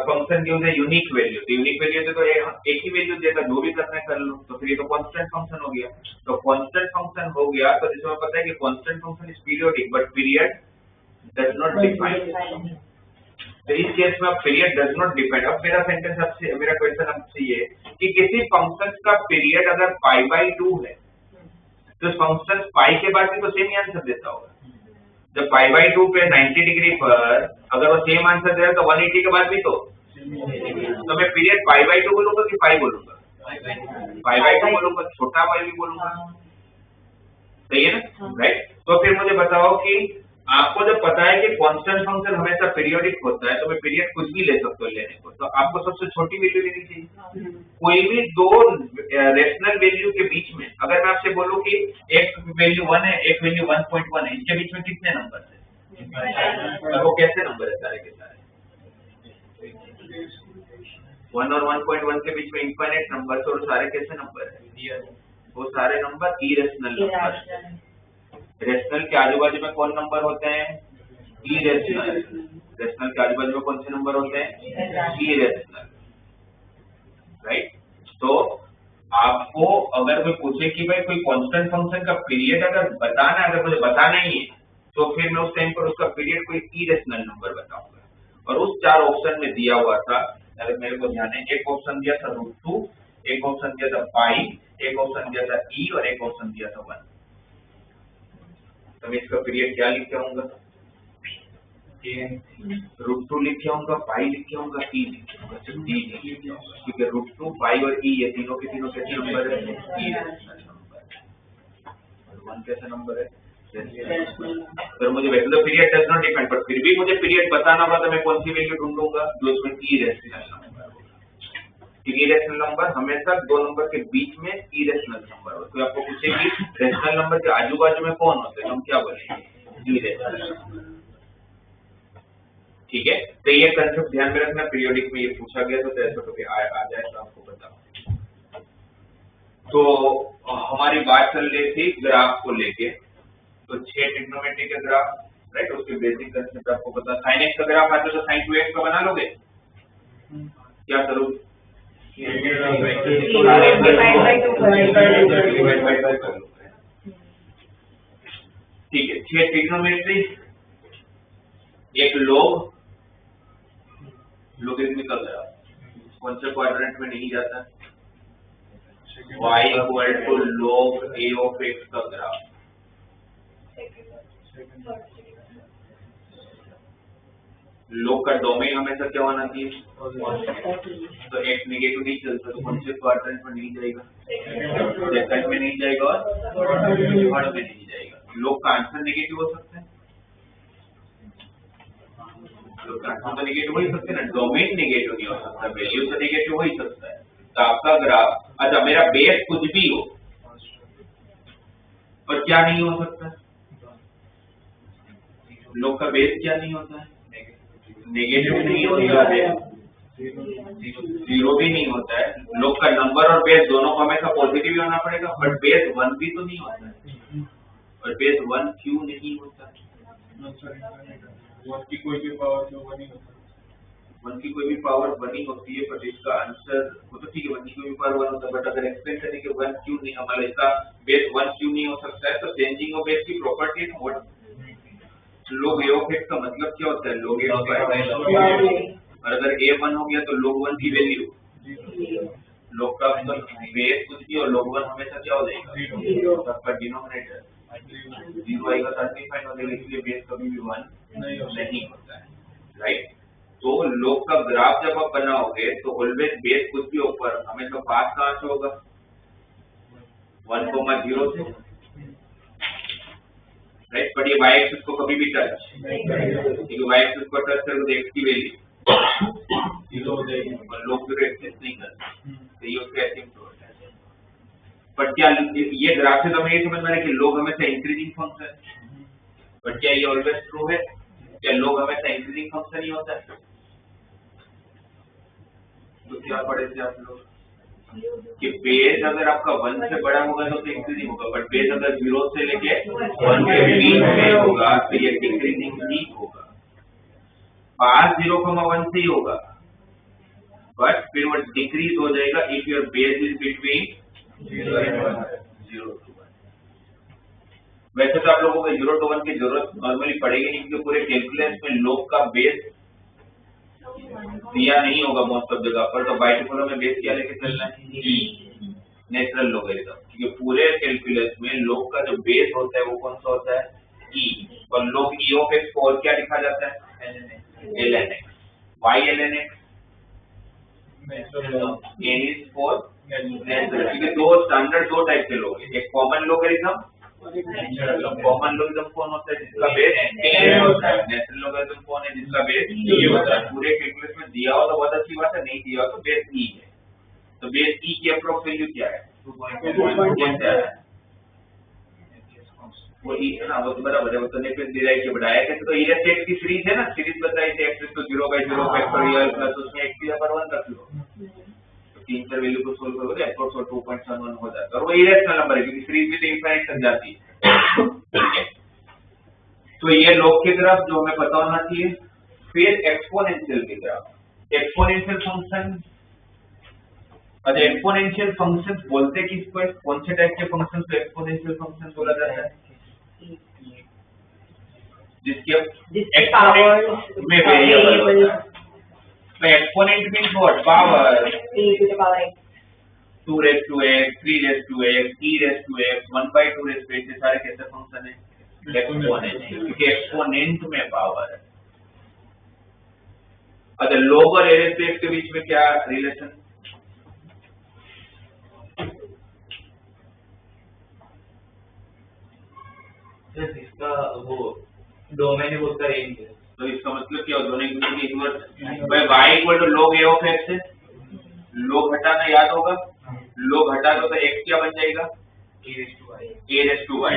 function gives a unique value, तो यूनिक वैल्यू से तो एक ही वैल्यू देगा, जो भी करना है कर लो, तो फिर ये तो कांस्टेंट फंक्शन हो गया। तो कांस्टेंट फंक्शन हो गया तो जिसमें पता है कि constant function is periodic but period does not define. तो इस केस में पीरियड डज नॉट डिफाइन। अब मेरा सेंटेंस आपसे, मेरा क्वेश्चन आपसे ये कि किसी फंक्शन का पीरियड अगर पाई बाय 2 है तो फंक्शन पाई के बाद भी तो सेम ही आंसर देता होगा। जब पाई बाय 2 पे 90 डिग्री पर अगर वो सेम आंसर दे रहा है तो 180 के बाद भी तो मैं पीरियड पाई बाय 2 बोलूंगा कि पाई बोलूंगा? पाई बाय 2 बोलूंगा, छोटा पाई भी बोलूंगा, सही है ना? राइट। तो फिर मुझे बताओ कि आपको जब पता है कि कांस्टेंट फंक्शन हमेशा पीरियोडिक होता है तो मैं पीरियड कुछ भी ले सकता हूँ लेने को, तो आपको सबसे छोटी वैल्यू लेनी चाहिए। कोई भी दो रेशनल वैल्यू के बीच में अगर मैं आपसे बोलूं कि एक वैल्यू 1 है एक वैल्यू 1.1 है, इनके बीच में कितने नंबर है? और वो कैसे नंबर है सारे के सारे? 1 और 1.1 के बीच में इनफाइनाइट नंबर, और सारे कैसे नंबर है? वो सारे नंबर इरेशनल नंबर है। रेशनल के आजू बाजू में कौन नंबर होते हैं? इरेशनल। रेशनल के आजू बाजू में कौन से नंबर होते हैं? इरेशनल। राइट। तो आपको अगर कोई पूछे कि भाई कोई कांस्टेंट फंक्शन का पीरियड अगर बताना है, अगर मुझे बताना ही है तो फिर मैं उस टाइम पर उसका पीरियड कोई इरेशनल नंबर बताऊंगा। और उस 4 ऑप्शन में दिया हुआ था, अगर मेरे को ध्यान है, एक ऑप्शन दिया था √2, एक ऑप्शन दिया था पाई, एक ऑप्शन दिया था ई और एक ऑप्शन दिया था 1। तो मैं इसका पीरियड क्या लिख के आऊंगा? √2 लिख के आऊंगा, पाई लिख के आऊंगा, ई लिख के आऊंगा, डी लिख के आऊंगा। ठीक है, √2, पाई और ई ये तीनों के तीनों कैसे नंबर है? ई नंबर। 1 कैसा नंबर है? अगर मुझे वैसे तो पीरियड डज नॉट डिपेंड, पर फिर भी मुझे पीरियड बताना होगा तो मैं कौन सी वैल्यू ढूंढूंगा? जो इसमें इरेशनल नंबर होगा। इरेशनल नंबर हमेशा दो नंबर के बीच में इरेशनल नंबर होता है। तो आपको पूछेगी रेशनल नंबर के आजू बाजू में कौन होते हैं, हम क्या बोलेंगे? Irrational number. ठीक है, तो ये कंसेप्ट ध्यान में रखना, पीरियोडिक में ये पूछा गया तो ऐसा कभी आ जाए तो आपको बता। तो हमारी बात चल रही थी ग्राफ को लेके, तो 6 ट्रिग्नोमेट्री के ग्राफ, राइट, उसके बेसिक कंसेप्ट आपको पता। sin x का ग्राफ आता तो sin 2x का बना लोगे? क्या करोगे? ठीक है, 6 ट्रिग्नोमेट्री, एक लोगरिथमिकल ग्राफ, कौन से क्वाड्रेंट में नहीं जाता? y = log a of x का ग्राफ। लोग का डोमेन हमेशा क्या होना चाहिए? तो एक नेगेटिव नहीं चलता, तो कौन से क्वाड्रेंट में नहीं जाएगा? सेकंड में नहीं जाएगा और थर्ड में नहीं जाएगा। लोग का आंसर नेगेटिव हो सकता है, लोग का आंसर तो नेगेटिव हो ही सकते हैं ना, डोमेन नेगेटिव नहीं हो सकता, वैल्यू तो नेगेटिव हो ही सकता है। तो आपका ग्राफ, अच्छा मेरा बेस कुछ भी हो पर क्या नहीं हो सकता? लोग का बेस क्या नहीं होता है? नेगेटिव नहीं होता है, जीरो भी नहीं होता है। लोग का नंबर और बेस दोनों को हमेशा पॉजिटिव ही होना पड़ेगा, बट बेस 1 भी तो नहीं होता है। और बेस 1 क्यों नहीं होता है? 1 की कोई भी पावर जो 1 ही होता है। 1 की कोई भी पावर 1 ही होती है, बट इसका आंसर वो तो ठीक है, 1 की कोई भी पावर 1 होता है, बट अगर एक्सप्लेन करें कि 1 क्यों नहीं, हमारा इसका बेस 1 क्यों नहीं हो सकता है, तो चेंजिंग ऑफ बेस की प्रॉपर्टी है what log a of x का मतलब क्या होता है? log a और अगर a 1 हो गया तो log 1 की वैल्यू, log का बेस कुछ भी और log 1 हमेशा क्या हो जाएगा? सबका डिनोमिनेटर 0 आएगा, सिंपलीफाई हो जाएगा, इसलिए बेस कभी भी 1 नहीं होता है, राइट। तो log का ग्राफ जब आप बनाओगे तो ऑलवेज बेस कुछ भी ऊपर हमेशा पास कहाँ से होगा? 1,0 से, राइट। बट ये y एक्सिस को कभी भी टच, क्योंकि y एक्सिस को टच करोगे तो x की वैल्यू 0 हो जाएगी और लोग 0 एक्सेस नहीं करते, तो ये उसका एसिम्प्टोट है। बट क्या ये ग्राफ से तो हमें ये समझ में आ रहा है कि लोग हमेशा इंक्रीजिंग फंक्शन है, बट क्या ये ऑलवेज ट्रू है? क्या लोग हमेशा इंक्रीजिंग फंक्शन ही होता है? तो क्या पढ़े थे आप लोग कि बेस अगर आपका 1 से बड़ा होगा तो इंक्रीजिंग होगा, बट बेस अगर 0 से लेके 1 के बीच में होगा तो ये डिक्रीजिंग नहीं होगा। पास 0,1 से ही होगा, बट फिर वो डिक्रीज हो जाएगा if your base is between 0 to 1। वैसे तो आप लोगों को 0 to 1 की जरूरत नॉर्मली पड़ेगी नहीं, क्योंकि पूरे कैलकुलस में लोग का बेस दिया नहीं होगा मोस्ट ऑफ जगह पर, तो बाय डिफॉल्ट में बेस क्या लेके चलना है? ई, नेचुरल लोगरिथम। क्योंकि पूरे कैलकुलस में लोग का जो बेस होता है वो कौन सा होता है? ई। और लोग ई ऑफ एक्स को और क्या लिखा जाता है? ln x। Why ln x? n is for natural. क्योंकि दो स्टैंडर्ड दो टाइप के लोग हैं, एक कॉमन लोगरिथम कॉमन लोगरिथम कौन होता है? जिसका बेस ए होता है। नेचुरल लोगरिथम कौन है? जिसका बेस ई होता है। पूरे कैलकुलस में दिया हो तो बहुत अच्छी बात है, नहीं दिया हो तो बेस ई है। तो बेस ई की अप्रोक्स वैल्यू क्या है? 2.2 वो ई है ना, वो तो बराबर है, वो तो नहीं फिर डिराइव के बढ़ाया कैसे? तो ये एक्स की सीरीज है ना, सीरीज बताई थी x तो 0/0 फैक्टोरियल प्लस उसमें x की पावर 1 रख लो, तो तीन चार वैल्यू को सोल्व करोगे अप्रोक्स 2.71 हो जाता है। और वो इरेशनल नंबर है क्योंकि सीरीज में तो इनफाइनाइट तक जाती है। तो ये लॉग की ग्राफ जो हमें पता होना चाहिए। फिर एक्सपोनेंशियल की ग्राफ। एक्सपोनेंशियल फंक्शन, अच्छा एक्सपोनेंशियल फंक्शन बोलते किसको है? कौन से टाइप के फंक्शन को एक्सपोनेंशियल फंक्शन बोला जाता है? जिसके एक्सपोनेंट में वेरिएबल होता है। तो exponent means what? Power e to the power x, 2 raised to x, 3 raised to x, e raised to x, 1/2 raised to x, ये सारे कैसे फंक्शन है? एक्सपोनेंट, क्योंकि एक्सपोनेंट में पावर है। अच्छा log और a raised to x के बीच में क्या रिलेशन? इसका वो डोमेन है, वो उसका रेंज है। तो इसका मतलब क्या हो? दोनों एक दूसरे के इन्वर्स। भाई y equal to log a of x है, log हटाना याद होगा, log हटा दो तो x क्या बन जाएगा? a raised to y। a raised to y।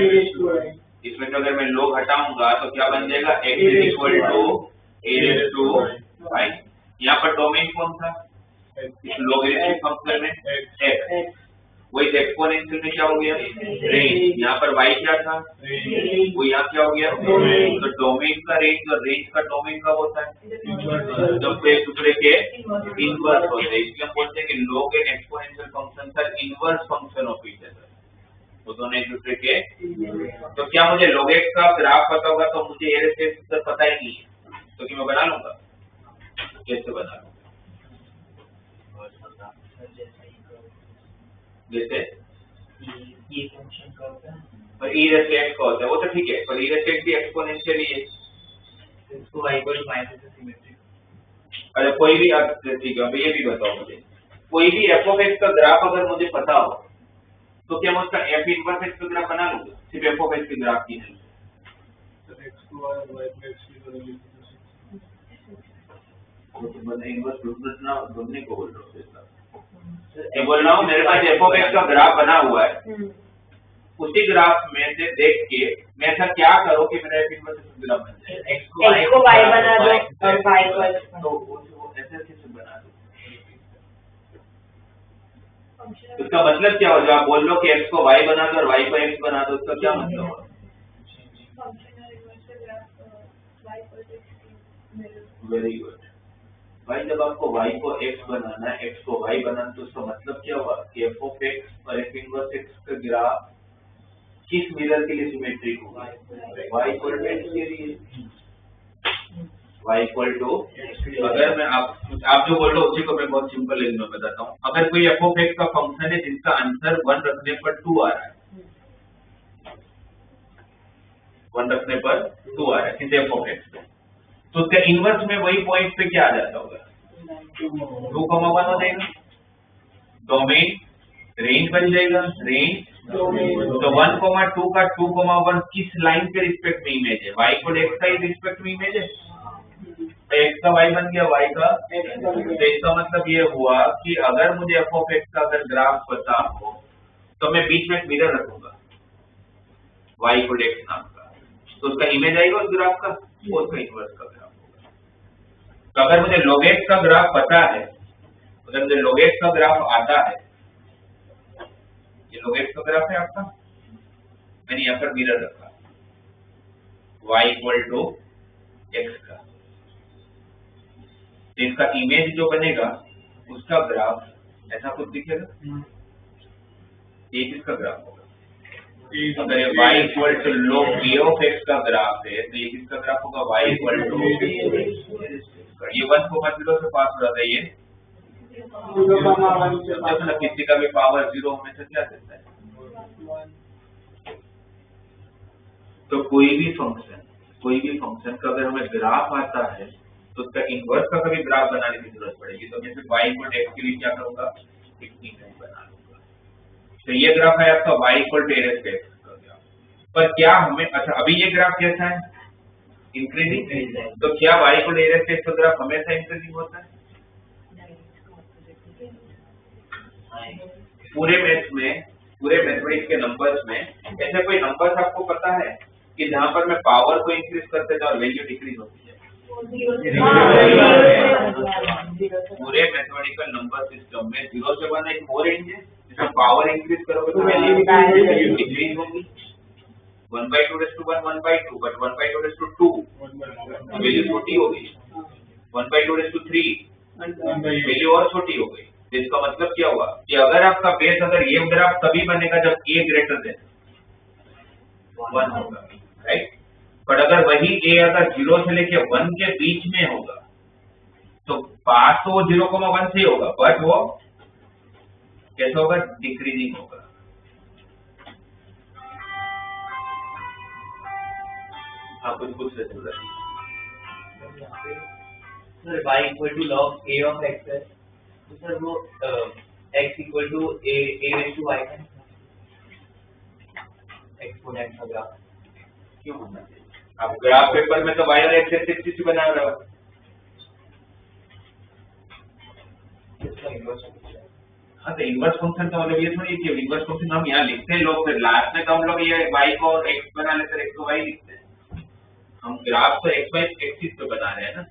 इसमें तो अगर मैं log हटाऊंगा तो क्या बन जाएगा? x is equal to a raised to y। यहाँ पर डोमेन कौन था? इस लॉगरिथमिक फंक्शन में x। वही एक्सपोनेंशियल में क्या हो गया? रेंज। यहाँ पर y क्या था? वो यहाँ क्या हो गया? तो डोमेन का रेंज और रेंज का डोमेन का होता है जब एक दूसरे के इनवर्स होते हैं। इसलिए हम बोलते हैं कि log एंड एक्सपोनेंशियल फंक्शन का inverse function of each other, वो दोनों एक दूसरे के। तो क्या मुझे log x का ग्राफ पता होगा तो मुझे a raised to x पता ही नहीं है, तो कि मैं बना लूंगा? कैसे बना लूंगा? जैसे ये फंक्शन का होता है और e raised to x का होता है, वो तो ठीक है, पर e raised to x भी एक्सपोनेंशियल ही है। इसको y इक्वल टू माइनस से सिमेट्रिक। अच्छा कोई भी, ठीक है, अब ये भी बताओ मुझे, कोई भी f of x का ग्राफ अगर मुझे पता हो तो क्या मैं उसका f इनवर्स x का ग्राफ बना लूंगा? सिर्फ f of x के ग्राफ की नहीं। x to y और y to x की वैल्यू तो मैं इनवर्स ढूंढने को बोल रहा हूँ। ये बोल रहा हूँ मेरे पास f of x का ग्राफ बना हुआ है, उसी ग्राफ में से देख के मैं ऐसा क्या करूँ कि मेरा f इनवर्स x ग्राफ बन जाए? x को y बना दो और y को तो वो ऐसे कैसे बना दो? इसका मतलब क्या हो? जब आप बोल लो कि x को y बना दो और y को x बना दो, इसका क्या मतलब हो? वेरी गुड भाई, जब आपको y को x बनाना है, x को y बनाना, तो उसका मतलब क्या हुआ कि f of x और f इनवर्स x का ग्राफ किस मिरर के लिए सिमेट्रिक होगा? y इक्वल टू x के लिए। y इक्वल टू, अगर मैं आप जो बोल रहे हो उसी को मैं बहुत सिंपल लेकिन में बताता हूँ। अगर कोई f of x का फंक्शन है जिसका आंसर 1 रखने पर 2 आ रहा है, 1 रखने पर 2 आ रहा है किसी f of x पे, तो उसका इनवर्स में वही पॉइंट पे क्या आ जाता होगा? 2,1 हो जाएगा। डोमेन रेंज बन जाएगा, रेंज तो 1,2 का 2,1 किस लाइन के रिस्पेक्ट में इमेज है? y को x का रिस्पेक्ट में इमेज है, तो x का y बन गया, y का तो इसका मतलब ये हुआ कि अगर मुझे f of x का अगर ग्राफ पता हो तो मैं बीच में एक मिरर रखूंगा y को x नाम का, तो उसका इमेज आएगा उस ग्राफ का, वो उसका इनवर्स का ग्राफ होगा। तो अगर मुझे log x का ग्राफ पता है, अगर मुझे log x का ग्राफ आता है, ये log x का ग्राफ है आपका, मैंने यहाँ पर मिरर रखा y इक्वल टू x का, तो इसका इमेज जो बनेगा उसका ग्राफ ऐसा कुछ दिखेगा। ये किसका ग्राफ होगा? अगर ये y equal to log a of x का ग्राफ है तो ये किसका ग्राफ होगा? y इक्वल टू, ये 1,0 से पास हो जाता है, ये मतलब किसी का भी पावर 0 होने से क्या देता है? तो कोई भी फंक्शन का अगर हमें ग्राफ आता है तो उसका इनवर्स का कभी ग्राफ बनाने की जरूरत पड़ेगी, तो मैं सिर्फ y इक्वल टू x के लिए क्या करूंगा? एक इमेज बना लूंगा। तो ये ग्राफ है आपका y equal to a raised to x का ग्राफ। पर क्या हमें, अच्छा अभी ये ग्राफ कैसा है, इंक्रीजिंग, तो क्या y को ले रहे थे तो ग्राफ हमेशा इंक्रीजिंग होता है? पूरे मैथ्स में, पूरे मैथमेटिक्स के नंबर्स में ऐसे कोई नंबर्स आपको पता है कि जहां पर मैं पावर को इंक्रीज करते जाऊं और वैल्यू डिक्रीज होती है? पूरे मैथमेटिकल नंबर सिस्टम में 0 से 1 एक और रेंज है जिसमें पावर इंक्रीज करोगे तो वैल्यू डिक्रीज होगी। 1/2 1/2 बट 1/2 वैल्यू छोटी हो गई, 1/2 वैल्यू और छोटी हो गई। तो इसका मतलब क्या हुआ कि अगर आपका बेस, अगर ये ग्राफ तभी बनेगा जब a ग्रेटर देन 1 होगा, राइट। पर अगर वही a अगर 0 से लेके 1 के बीच में होगा तो पास तो 0,1 से ही होगा, बट वो कैसे होगा, डिक्रीजिंग होगा। हाँ कुछ से चल रहा है sir y equal to log a of x है, तो सर वो x equal to a raised to y है, एक्सपोनेंट का ग्राफ क्यों होना चाहिए? अब ग्राफ पेपर में तो y और x एक्सिस से बना रहा है, इसका इन्वर्स। हाँ तो इनवर्स फंक्शन का मतलब ये थोड़ी कि इनवर्स फंक्शन हम यहाँ लिखते हैं लोग, फिर लास्ट में तो हम लोग ये y को x बना लेते हैं, x को y लिखते हैं। हम ग्राफ तो x y एक्सिस पे बना रहे हैं ना।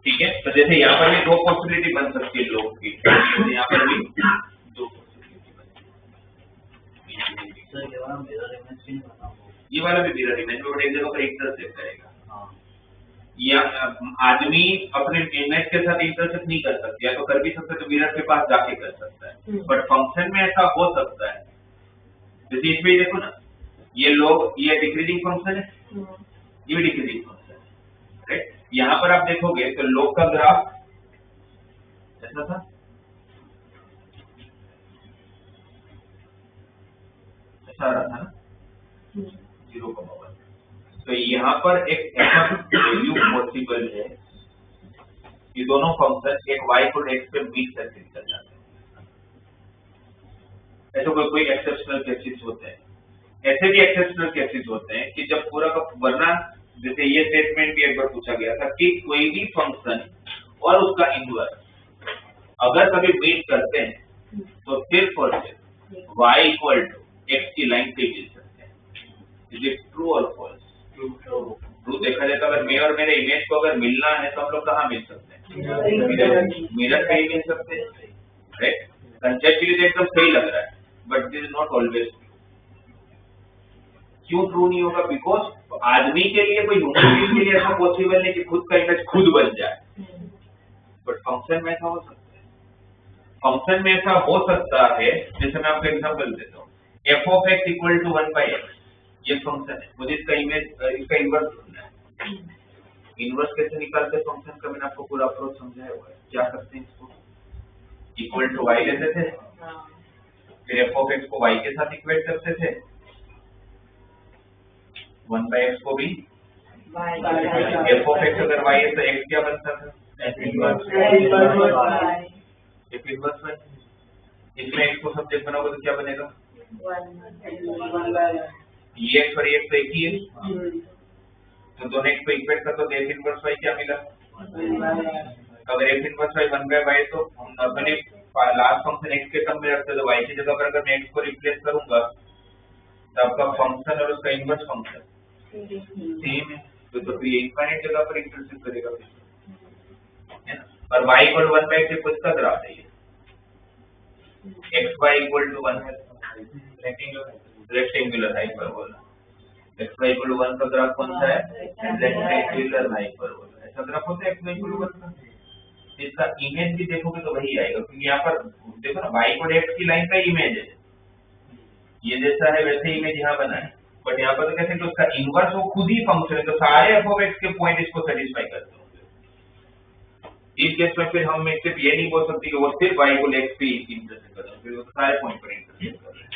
ठीक है, तो जैसे यहाँ पर भी 2 पॉसिबिलिटी बन सकती है लोग की, तो यहाँ पर भी 2 पॉसिबिलिटी बनती है। सर ये वाला मिरर इमेज भी नहीं बना होगा, ये वाला भी मिरर इमेज में एक जगह पर इंटरसेक्ट करेगा। या आदमी अपने इमेज के साथ इंटरसेक्ट नहीं कर सकता, या तो कर भी सकता है तो मिरर के पास जाके कर सकता है, बट फंक्शन में ऐसा हो सकता है। जैसे इसमें देखो ना, ये लोग, ये डिक्रीजिंग फंक्शन है, ये भी डिक्रीजिंग फंक्शन है, राइट। यहाँ पर आप देखोगे तो लोग का ग्राफ ऐसा था, ऐसा आ रहा था ना, 0,1। तो यहाँ पर एक ऐसा वैल्यू पॉसिबल है कि दोनों फंक्शन एक y को x पे मीट करके निकल जाते हैं। ऐसे कोई एक्सेप्शनल केसेस होते हैं, ऐसे भी एक्सेप्शनल केसेस होते हैं कि जब पूरा का, वरना जैसे ये स्टेटमेंट भी एक बार पूछा गया था कि कोई भी फंक्शन और उसका इनवर्स अगर कभी मीट करते हैं तो सिर्फ और सिर्फ y इक्वल टू x की लाइन पे मिल सकते हैं। इज इट ट्रू और फॉल्स? ट्रू देखा जाए तो अगर मैं और मेरे इमेज को अगर मिलना है तो हम लोग कहाँ मिल सकते हैं? मिरर पे ही मिल सकते हैं, राइट। कंसेप्चुअली तो एकदम सही लग रहा है, but this is not always. क्यों ट्रू नहीं होगा? बिकॉज आदमी के लिए, कोई ह्यूमन बीइंग के लिए ऐसा पॉसिबल नहीं कि खुद का इमेज खुद बन जाए, बट फंक्शन में ऐसा हो सकता है। फंक्शन में ऐसा हो सकता है, जैसे मैं आपको एग्जांपल देता हूँ, f of x equal to 1/x, ये फंक्शन है, मुझे इसका इमेज, इसका इनवर्स ढूंढना है। इनवर्स कैसे निकालते हैं फंक्शन का, मैंने आपको पूरा अप्रोच समझाया हुआ है। क्या करते हैं, इसको इक्वल टू y लेते थे, फिर f of x को y के साथ इक्वेट करते थे, 1/x को भी f of x अगर y है तो x क्या बनता था, f इनवर्स y। इसमें x को सब्जेक्ट बनाओगे तो क्या बनेगा, ये x और ये x तो एक ही है, तो दोनों x को इक्वेट कर तो f इनवर्स y क्या मिला। अगर f इनवर्स y 1/y तो हम नॉर्मली लास्ट फंक्शन x के टर्म में रखते तो y की जगह पर अगर मैं x को रिप्लेस करूंगा तो आपका फंक्शन और उसका इनवर्स फंक्शन सेम है, तो फिर ये इनफाइनाइट जगह पर इंटरसेक्ट करेगा, है ना। और y इक्वल टू 1/x से कुछ का ग्राफ है, xy इक्वल टू 1 है, rectangular hyperbola. xy equal to 1 का ग्राफ कौन सा है, रेक्टेंगुलर हाइपरबोला। ऐसा ग्राफ होता है xy इक्वल टू 1 का। इसका इमेज भी देखोगे तो वही आएगा, क्योंकि यहाँ पर देखो ना, y इक्वल x की लाइन का इमेज है, ये जैसा है वैसे इमेज यहाँ बना है, बट यहाँ पर तो कहते हैं कि उसका इनवर्स वो खुद ही फंक्शन है, तो सारे f of x के पॉइंट इसको सेटिस्फाई करते होंगे। इस केस में फिर हम सिर्फ ये नहीं बोल सकते कि वो सिर्फ y को x पे इंटरसेक्ट कर रहे हैं, फिर वो सारे पॉइंट पर इंटरसेक्ट कर रहे हैं।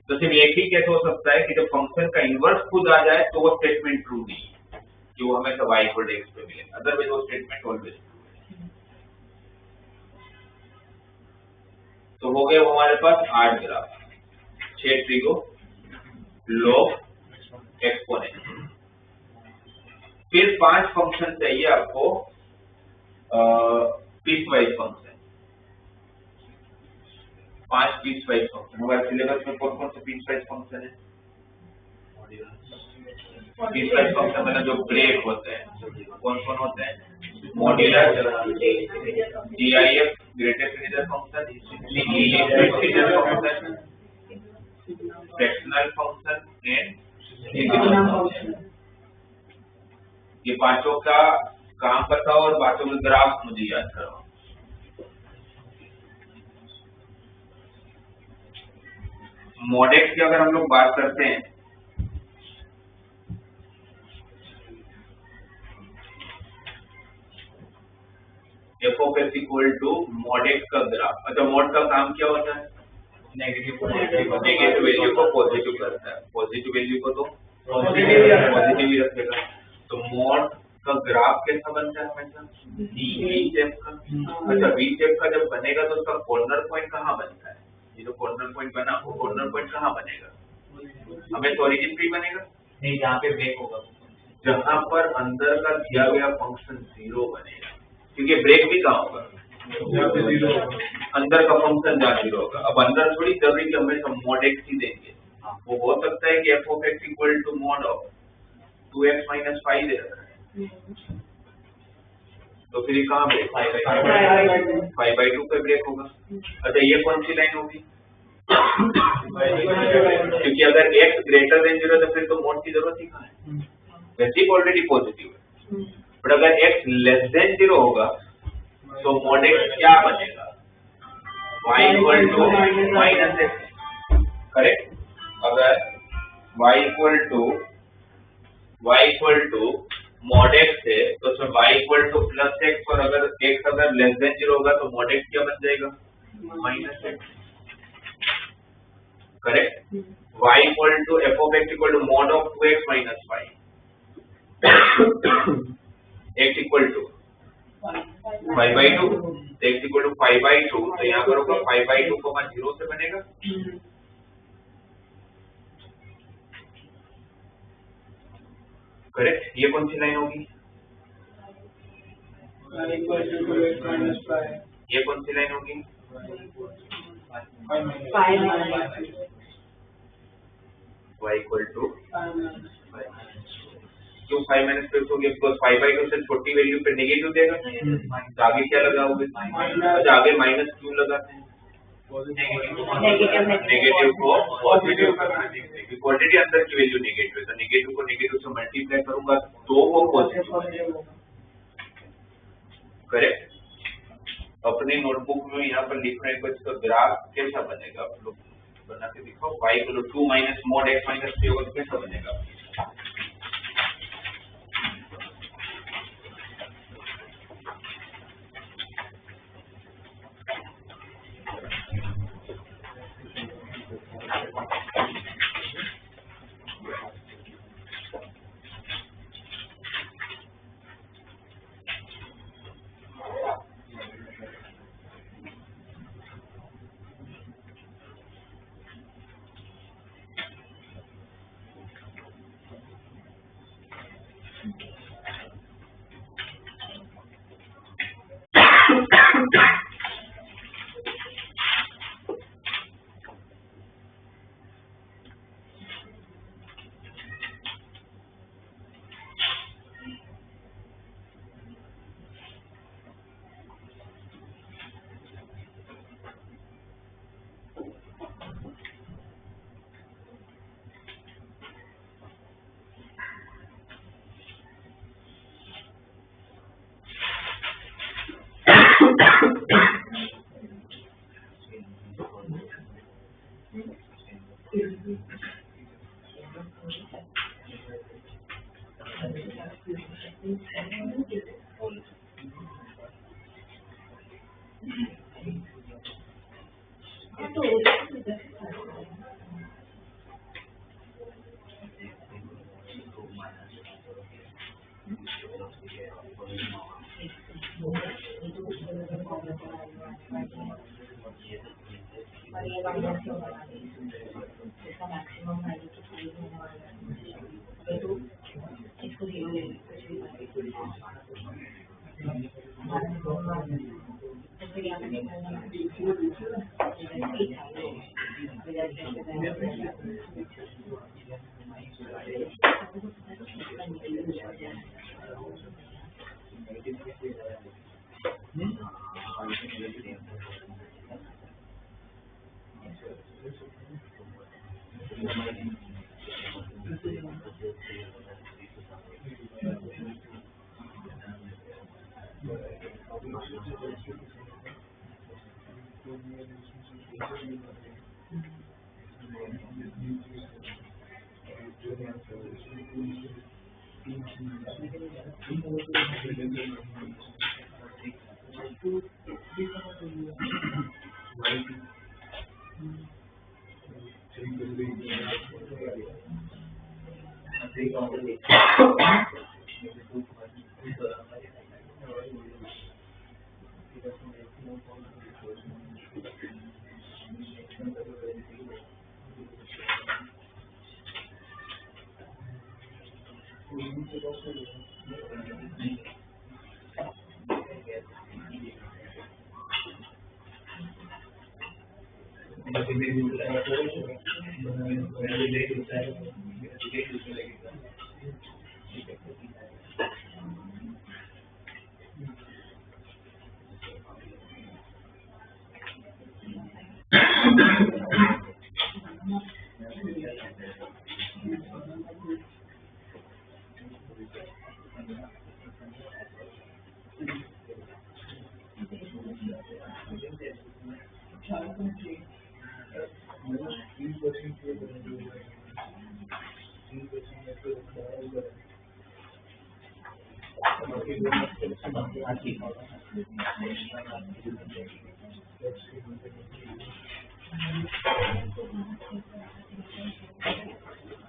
तो सिर्फ एक ही केस हो सकता है कि जब फंक्शन का इनवर्स खुद आ जाए तो वो स्टेटमेंट ट्रू नहीं है कि वो हमेशा y इक्वल x पे मिले, अदरवाइज वो स्टेटमेंट ऑलवेज ट्रू है। तो हो गए वो हमारे पास 8 ग्राफ, 6 ट्रिगो, लॉग, एक्सपोनेंट। फिर 5 फंक्शन चाहिए आपको पीसवाइज फंक्शन, 5 पीसवाइज फंक्शन। हमारे सिलेबस में कौन कौन से पीसवाइज फंक्शन है? पीसवाइज फंक्शन मतलब जो ब्रेक होते हैं, कौन कौन होते हैं? Modular, GIF greatest integer function, integer function, fractional function and signal function. ये पांचों का काम बताओ और पांचों के ग्राफ मुझे याद कराओ। मॉडेक्स की अगर हम लोग बात करते हैं, f of x equal to mod x का ग्राफ। अच्छा, मॉड का काम क्या होता है? नेगेटिव वैल्यू को पॉजिटिव करता है, पॉजिटिव वैल्यू को तो पॉजिटिव ही रखेगा। तो मॉड का ग्राफ कैसा बनता है? हमेशा वी शेप का। अच्छा, वी शेप का जब बनेगा तो उसका कॉर्नर पॉइंट कहाँ बनता है? ये जो कॉर्नर पॉइंट बना, वो कॉर्नर पॉइंट कहाँ बनेगा? हमें ओरिजिन पे बनेगा नहीं, जहाँ पे ब्रेक होगा, जहाँ पर अंदर का दिया गया फंक्शन 0 बनेगा, क्योंकि ब्रेक भी कहाँ होगा? अंदर का फंक्शन जहाँ 0 होगा। अब अंदर थोड़ी जरूरी कि हमें मॉड एक्स ही देंगे, वो हो सकता है कि f of x equal to mod of 2x minus 5 दे रखा है, तो फिर कहाँ ब्रेक? 5/2 पे ब्रेक होगा। अच्छा, ये कौन सी लाइन होगी? क्योंकि अगर x ग्रेटर देन 0 तो फिर तो मॉड की जरूरत ही कहाँ है? वैसे ऑलरेडी पॉजिटिव है, बट अगर x लेस देन 0 होगा तो मॉड x क्या बनेगा? y equal to minus x, correct? अगर y equal to mod x है तो उसमें y equal to plus x, और अगर x अगर लेस देन 0 होगा तो मॉड x क्या बन जाएगा? Minus x, correct? y equal to f of x equal to mod of 2x minus 5, x equal to 5/2, x equal to 5/2, तो यहाँ पर होगा 5/2 को 0 से बनेगा। करेक्ट? ये कौन सी लाइन होगी? ये कौन सी लाइन होगी? y इक्वल टू क्यों 5 माइनस 5 हो गया? बिकॉज 5/2 से छोटी वैल्यू पे नेगेटिव देगा, तो आगे क्या लगाओगे? अच्छा, आगे माइनस क्यों लगाते हैं? नेगेटिव को पॉजिटिव करना है। ऑलरेडी अंदर की वैल्यू नेगेटिव है, तो नेगेटिव को नेगेटिव से मल्टीप्लाई करूंगा तो वो पॉजिटिव बनेगा, करेक्ट? अपनी नोटबुक में यहाँ पर लिख रहे हैं इसका ग्राफ कैसा बनेगा, आप लोग बना के दिखाओ। y equal to 2 minus mod x minus 3 होगा, कैसा बनेगा?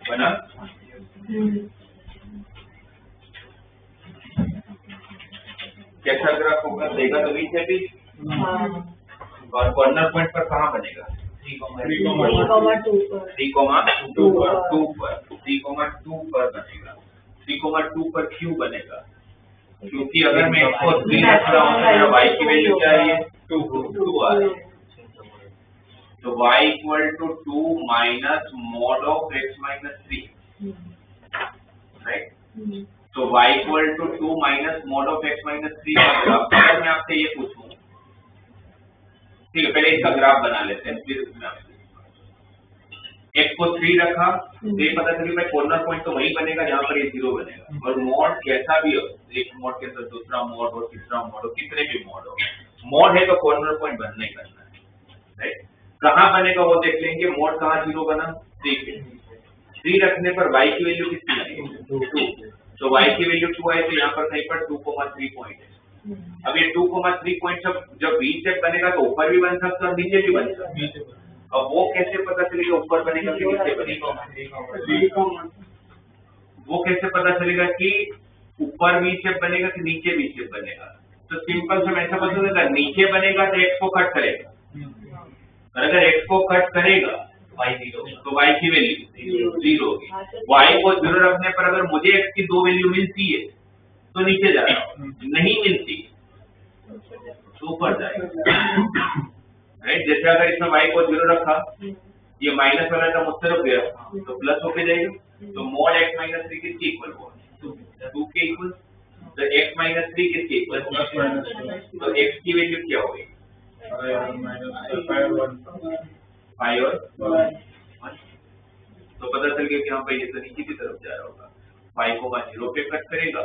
बना? कैसा ग्राफ होगा? देगा तो बीच है भी, और कॉर्नर पॉइंट पर कहाँ बनेगा? 3,2 पर बनेगा। 3,2 पर क्यों बनेगा? क्योंकि अगर मैं x को 3 रख रहा हूँ तो मेरा y की वैल्यू क्या है? 2 आ रही है। तो y equal to 2 minus mod of x minus 3, right? तो y equal to 2 minus mod of x minus 3 का ग्राफ। अगर मैं आपसे ये पूछूं, ठीक है, पहले इसका ग्राफ बना लेते हैं, फिर उसमें x को 3 रखा तो ये पता चली भाई कॉर्नर पॉइंट तो वही बनेगा जहाँ पर ये 0 बनेगा। और मॉड कैसा भी हो, एक मॉड के अंदर दूसरा मॉड हो, तीसरा मॉड हो, कितने भी मॉड हो, मॉड है तो कॉर्नर पॉइंट बनना ही बनना है, राइट? कहाँ बनेगा वो देख लेंगे। मॉड कहाँ 0 बना? 3 पे। 3 रखने पर y की वैल्यू कितनी आएगी? 2। तो y की वैल्यू 2 आए तो यहाँ पर कहीं पर 2,3 पॉइंट है। अब ये 2,3 पॉइंट जब v शेप बनेगा तो ऊपर भी बन सकता है और नीचे भी बन सकता है। अब वो कैसे पता चलेगा ऊपर बनेगा कि नीचे बनेगा? वो कैसे पता चलेगा कि ऊपर वी शेप बनेगा कि नीचे वी शेप बनेगा? तो सिंपल से ऐसा पता चलेगा, नीचे बनेगा तो x को कट करेगा, और अगर x को कट करेगा y 0 तो y की वैल्यू 0 होगी। y को 0 रखने पर अगर मुझे x की 2 वैल्यू मिलती है तो नीचे जा रहा हूँ, नहीं मिलती तो ऊपर जाएगा, राइट? जैसे अगर इसमें y को 0 रखा, ये माइनस वाला टर्म उससे रुक गया तो प्लस होके जाएगा। तो मॉड x माइनस 3 किसके इक्वल हुआ? 2 के इक्वल। तो x माइनस 3 किसके इक्वल? तो x की वैल्यू क्या होगी? 5 और 1। तो पता चल गया कि हाँ भाई ये तो नीचे की तरफ जा रहा होगा। 5,0 पे कट करेगा,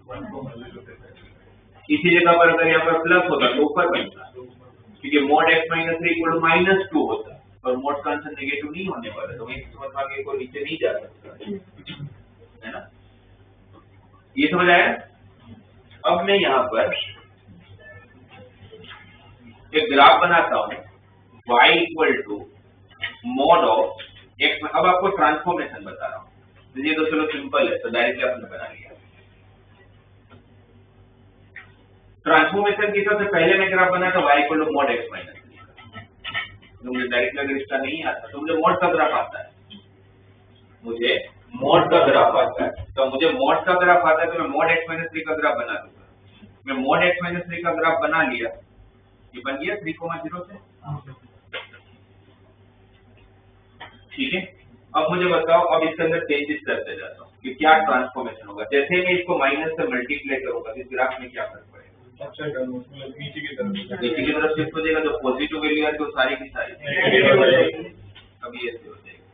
1,0 पे कट। इसी जगह पर अगर यहाँ पर प्लस होता तो ऊपर बनता, क्योंकि mod x minus 3 equal minus 2 होता और मॉड का आंसर नेगेटिव नहीं होने वाला, तो समझ आगे को नीचे नहीं जा सकता, है ना? ये समझ आया? अब मैं यहाँ पर एक ग्राफ बनाता हूँ, y equal to mod of x। अब आपको ट्रांसफॉर्मेशन बता रहा हूँ, ये तो चलो सिंपल है, तो डायरेक्टली आपने बना लिया। ट्रांसफॉर्मेशन की सबसे पहले मैं ग्राफ बना था y equal to mod x minus 3। मुझे डायरेक्टली अगर इसका नहीं आता तो मुझे मॉड का ग्राफ आता है, मुझे मॉड का ग्राफ आता है। तो मुझे मॉड का ग्राफ आता है तो मैं मॉड x माइनस 3 का ग्राफ बना दूंगा। मैं मॉड x माइनस 3 का ग्राफ बना लिया, ये बन गया 3,0 से। ठीक है। अब मुझे बताओ, अब इसके अंदर चेंजेस करते जाता हूँ कि क्या ट्रांसफॉर्मेशन होगा। जैसे मैं इसको माइनस से मल्टीप्लाई करूंगा तो इस ग्राफ में क्या फर्क पड़ेगा? अच्छा डाउन मतलब नीचे की तरफ नीचे की तरफ शिफ्ट हो जाएगा, जो पॉजिटिव वैल्यू है तो सारी की सारी नेगेटिव हो जाएगी। अब ये ऐसे हो जाएगा,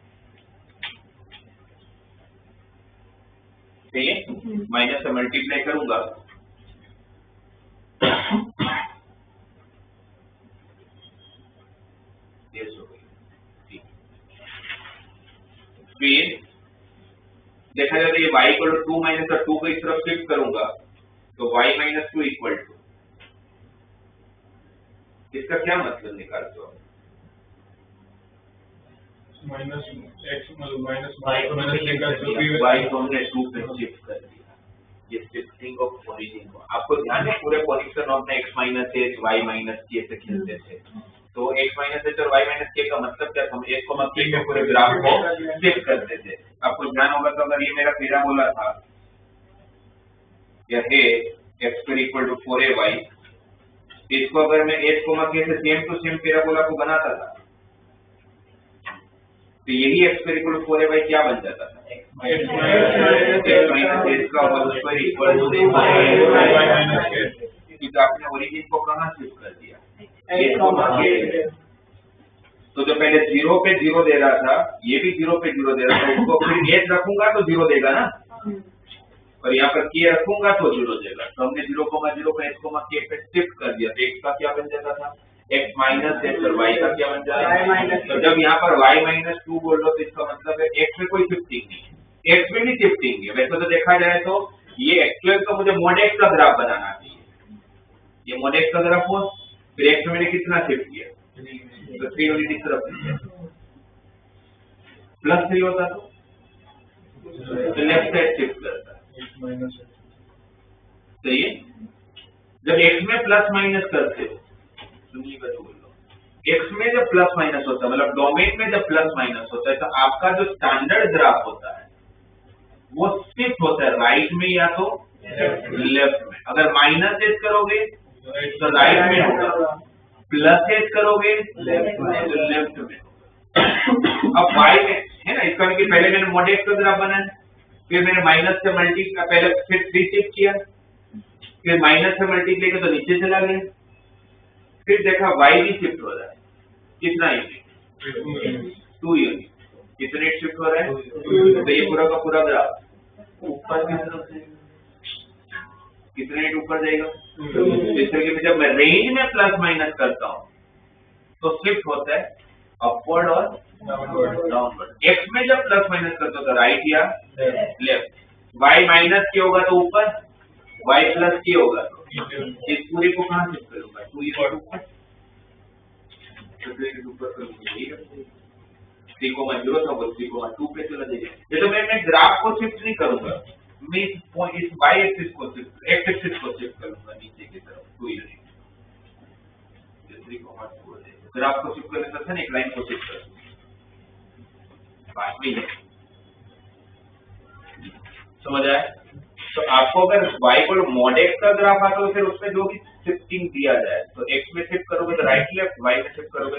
ठीक है। माइनस से मल्टीप्लाई करूंगा ये हो गई, ठीक। फिर देखा जाए तो ये y इक्वल टू 2 माइनस 2 को इस तरफ शिफ्ट करूंगा तो y माइनस 2 इक्वल टू, इसका क्या मतलब निकालते हो? माइनस एक्स मतलब माइनस Y को माइनस लेकर जो भी y को हमने 2 पे शिफ्ट कर दिया, ये शिफ्टिंग ऑफ ओरिजिन को आपको ध्यान है। पूरे position of x minus h y minus k से खेलते थे, तो x माइनस h और y माइनस k का मतलब क्या था? हम एक को k के पूरे ग्राफ को शिफ्ट करते थे। आपको ध्यान होगा तो अगर ये मेरा पैराबोला था, यह है x square equal to 4ay, इसको अगर मैं h k से सेम टू सेम पैराबोला को बनाता था तो यही x square equal to 4ay क्या बन जाता था? x माइनस h का whole square equal to y minus k। तो आपने ओरिजिन को कहाँ शिफ्ट कर दिया? तो जो पहले 0 पे 0 दे रहा था, ये भी 0 पे 0 दे रहा था, उसको फिर h रखूंगा तो 0 देगा ना, और यहाँ पर k रखूंगा तो 0 देगा। तो हमने 0,0 पे h, k पे शिफ्ट कर दिया, तो x का क्या बन जाता था? x माइनस h और y का क्या बन जाता है? तो जब यहाँ पर y माइनस 2 बोल लो तो इसका मतलब है x में कोई शिफ्टिंग नहीं है, x में भी शिफ्टिंग है। वैसे तो देखा जाए तो ये एक्चुअल तो मुझे mod x का ग्राफ बनाना चाहिए, ये mod x का ग्राफ हो, फिर x में मैंने कितना शिफ्ट किया? तो 3 यूनिट इस तरफ प्लस 3 होता तो लेफ्ट साइड शिफ्ट करता, माइनस सही है। जब x में प्लस माइनस करते हो, सुनिएगा जो बोल रहा हूं, x में जब प्लस माइनस होता है, मतलब डोमेन में जब प्लस माइनस होता है, तो आपका जो स्टैंडर्ड ग्राफ होता है वो शिफ्ट होता है राइट में या तो लेफ्ट में। अगर माइनस एच करोगे तो राइट में होगा, प्लस एच करोगे तो लेफ्ट में। अब y में है ना, इसका मतलब पहले मैंने mod x का ग्राफ बनाया, फिर मैंने माइनस से मल्टी का पहले फिर 3 शिफ्ट किया, फिर माइनस से मल्टीप्लाई किया तो नीचे चला गया, फिर देखा y भी शिफ्ट हो रहा है, कितना यूनिट? 2 यूनिट। कितने शिफ्ट हो रहा है? तो ये पूरा का पूरा ग्राफ ऊपर की तरफ से कितने यूनिट ऊपर जाएगा? इस तरीके से जब मैं रेंज में प्लस माइनस करता हूँ तो शिफ्ट होता है अपवर्ड और डाउनवर्ड। एक्स में जब प्लस माइनस करते हो तो राइट या लेफ्ट, वाई माइनस के होगा तो ऊपर, वाई प्लस के होगा तो इस पूरे को कहाँ शिफ्ट करूंगा? 2 यूनिट ऊपर, 3,0 था वो 3,2 पे चला जाएगा। ये तो मैं ग्राफ को शिफ्ट नहीं करूंगा, मैं इस वाई एक्सिस को शिफ्ट, एक्स एक्सिस को शिफ्ट करूंगा नीचे की तरफ 2 यूनिट। 3,2 ग्राफ को शिफ्ट करने से एक लाइन को शिफ्ट कर बात नहीं है, समझ आया? तो आपको अगर y को mod x का ग्राफ आता है तो फिर उसमें जो भी शिफ्टिंग दिया जाए, तो x में शिफ्ट करोगे तो राइट लेफ्ट, y में शिफ्ट करोगे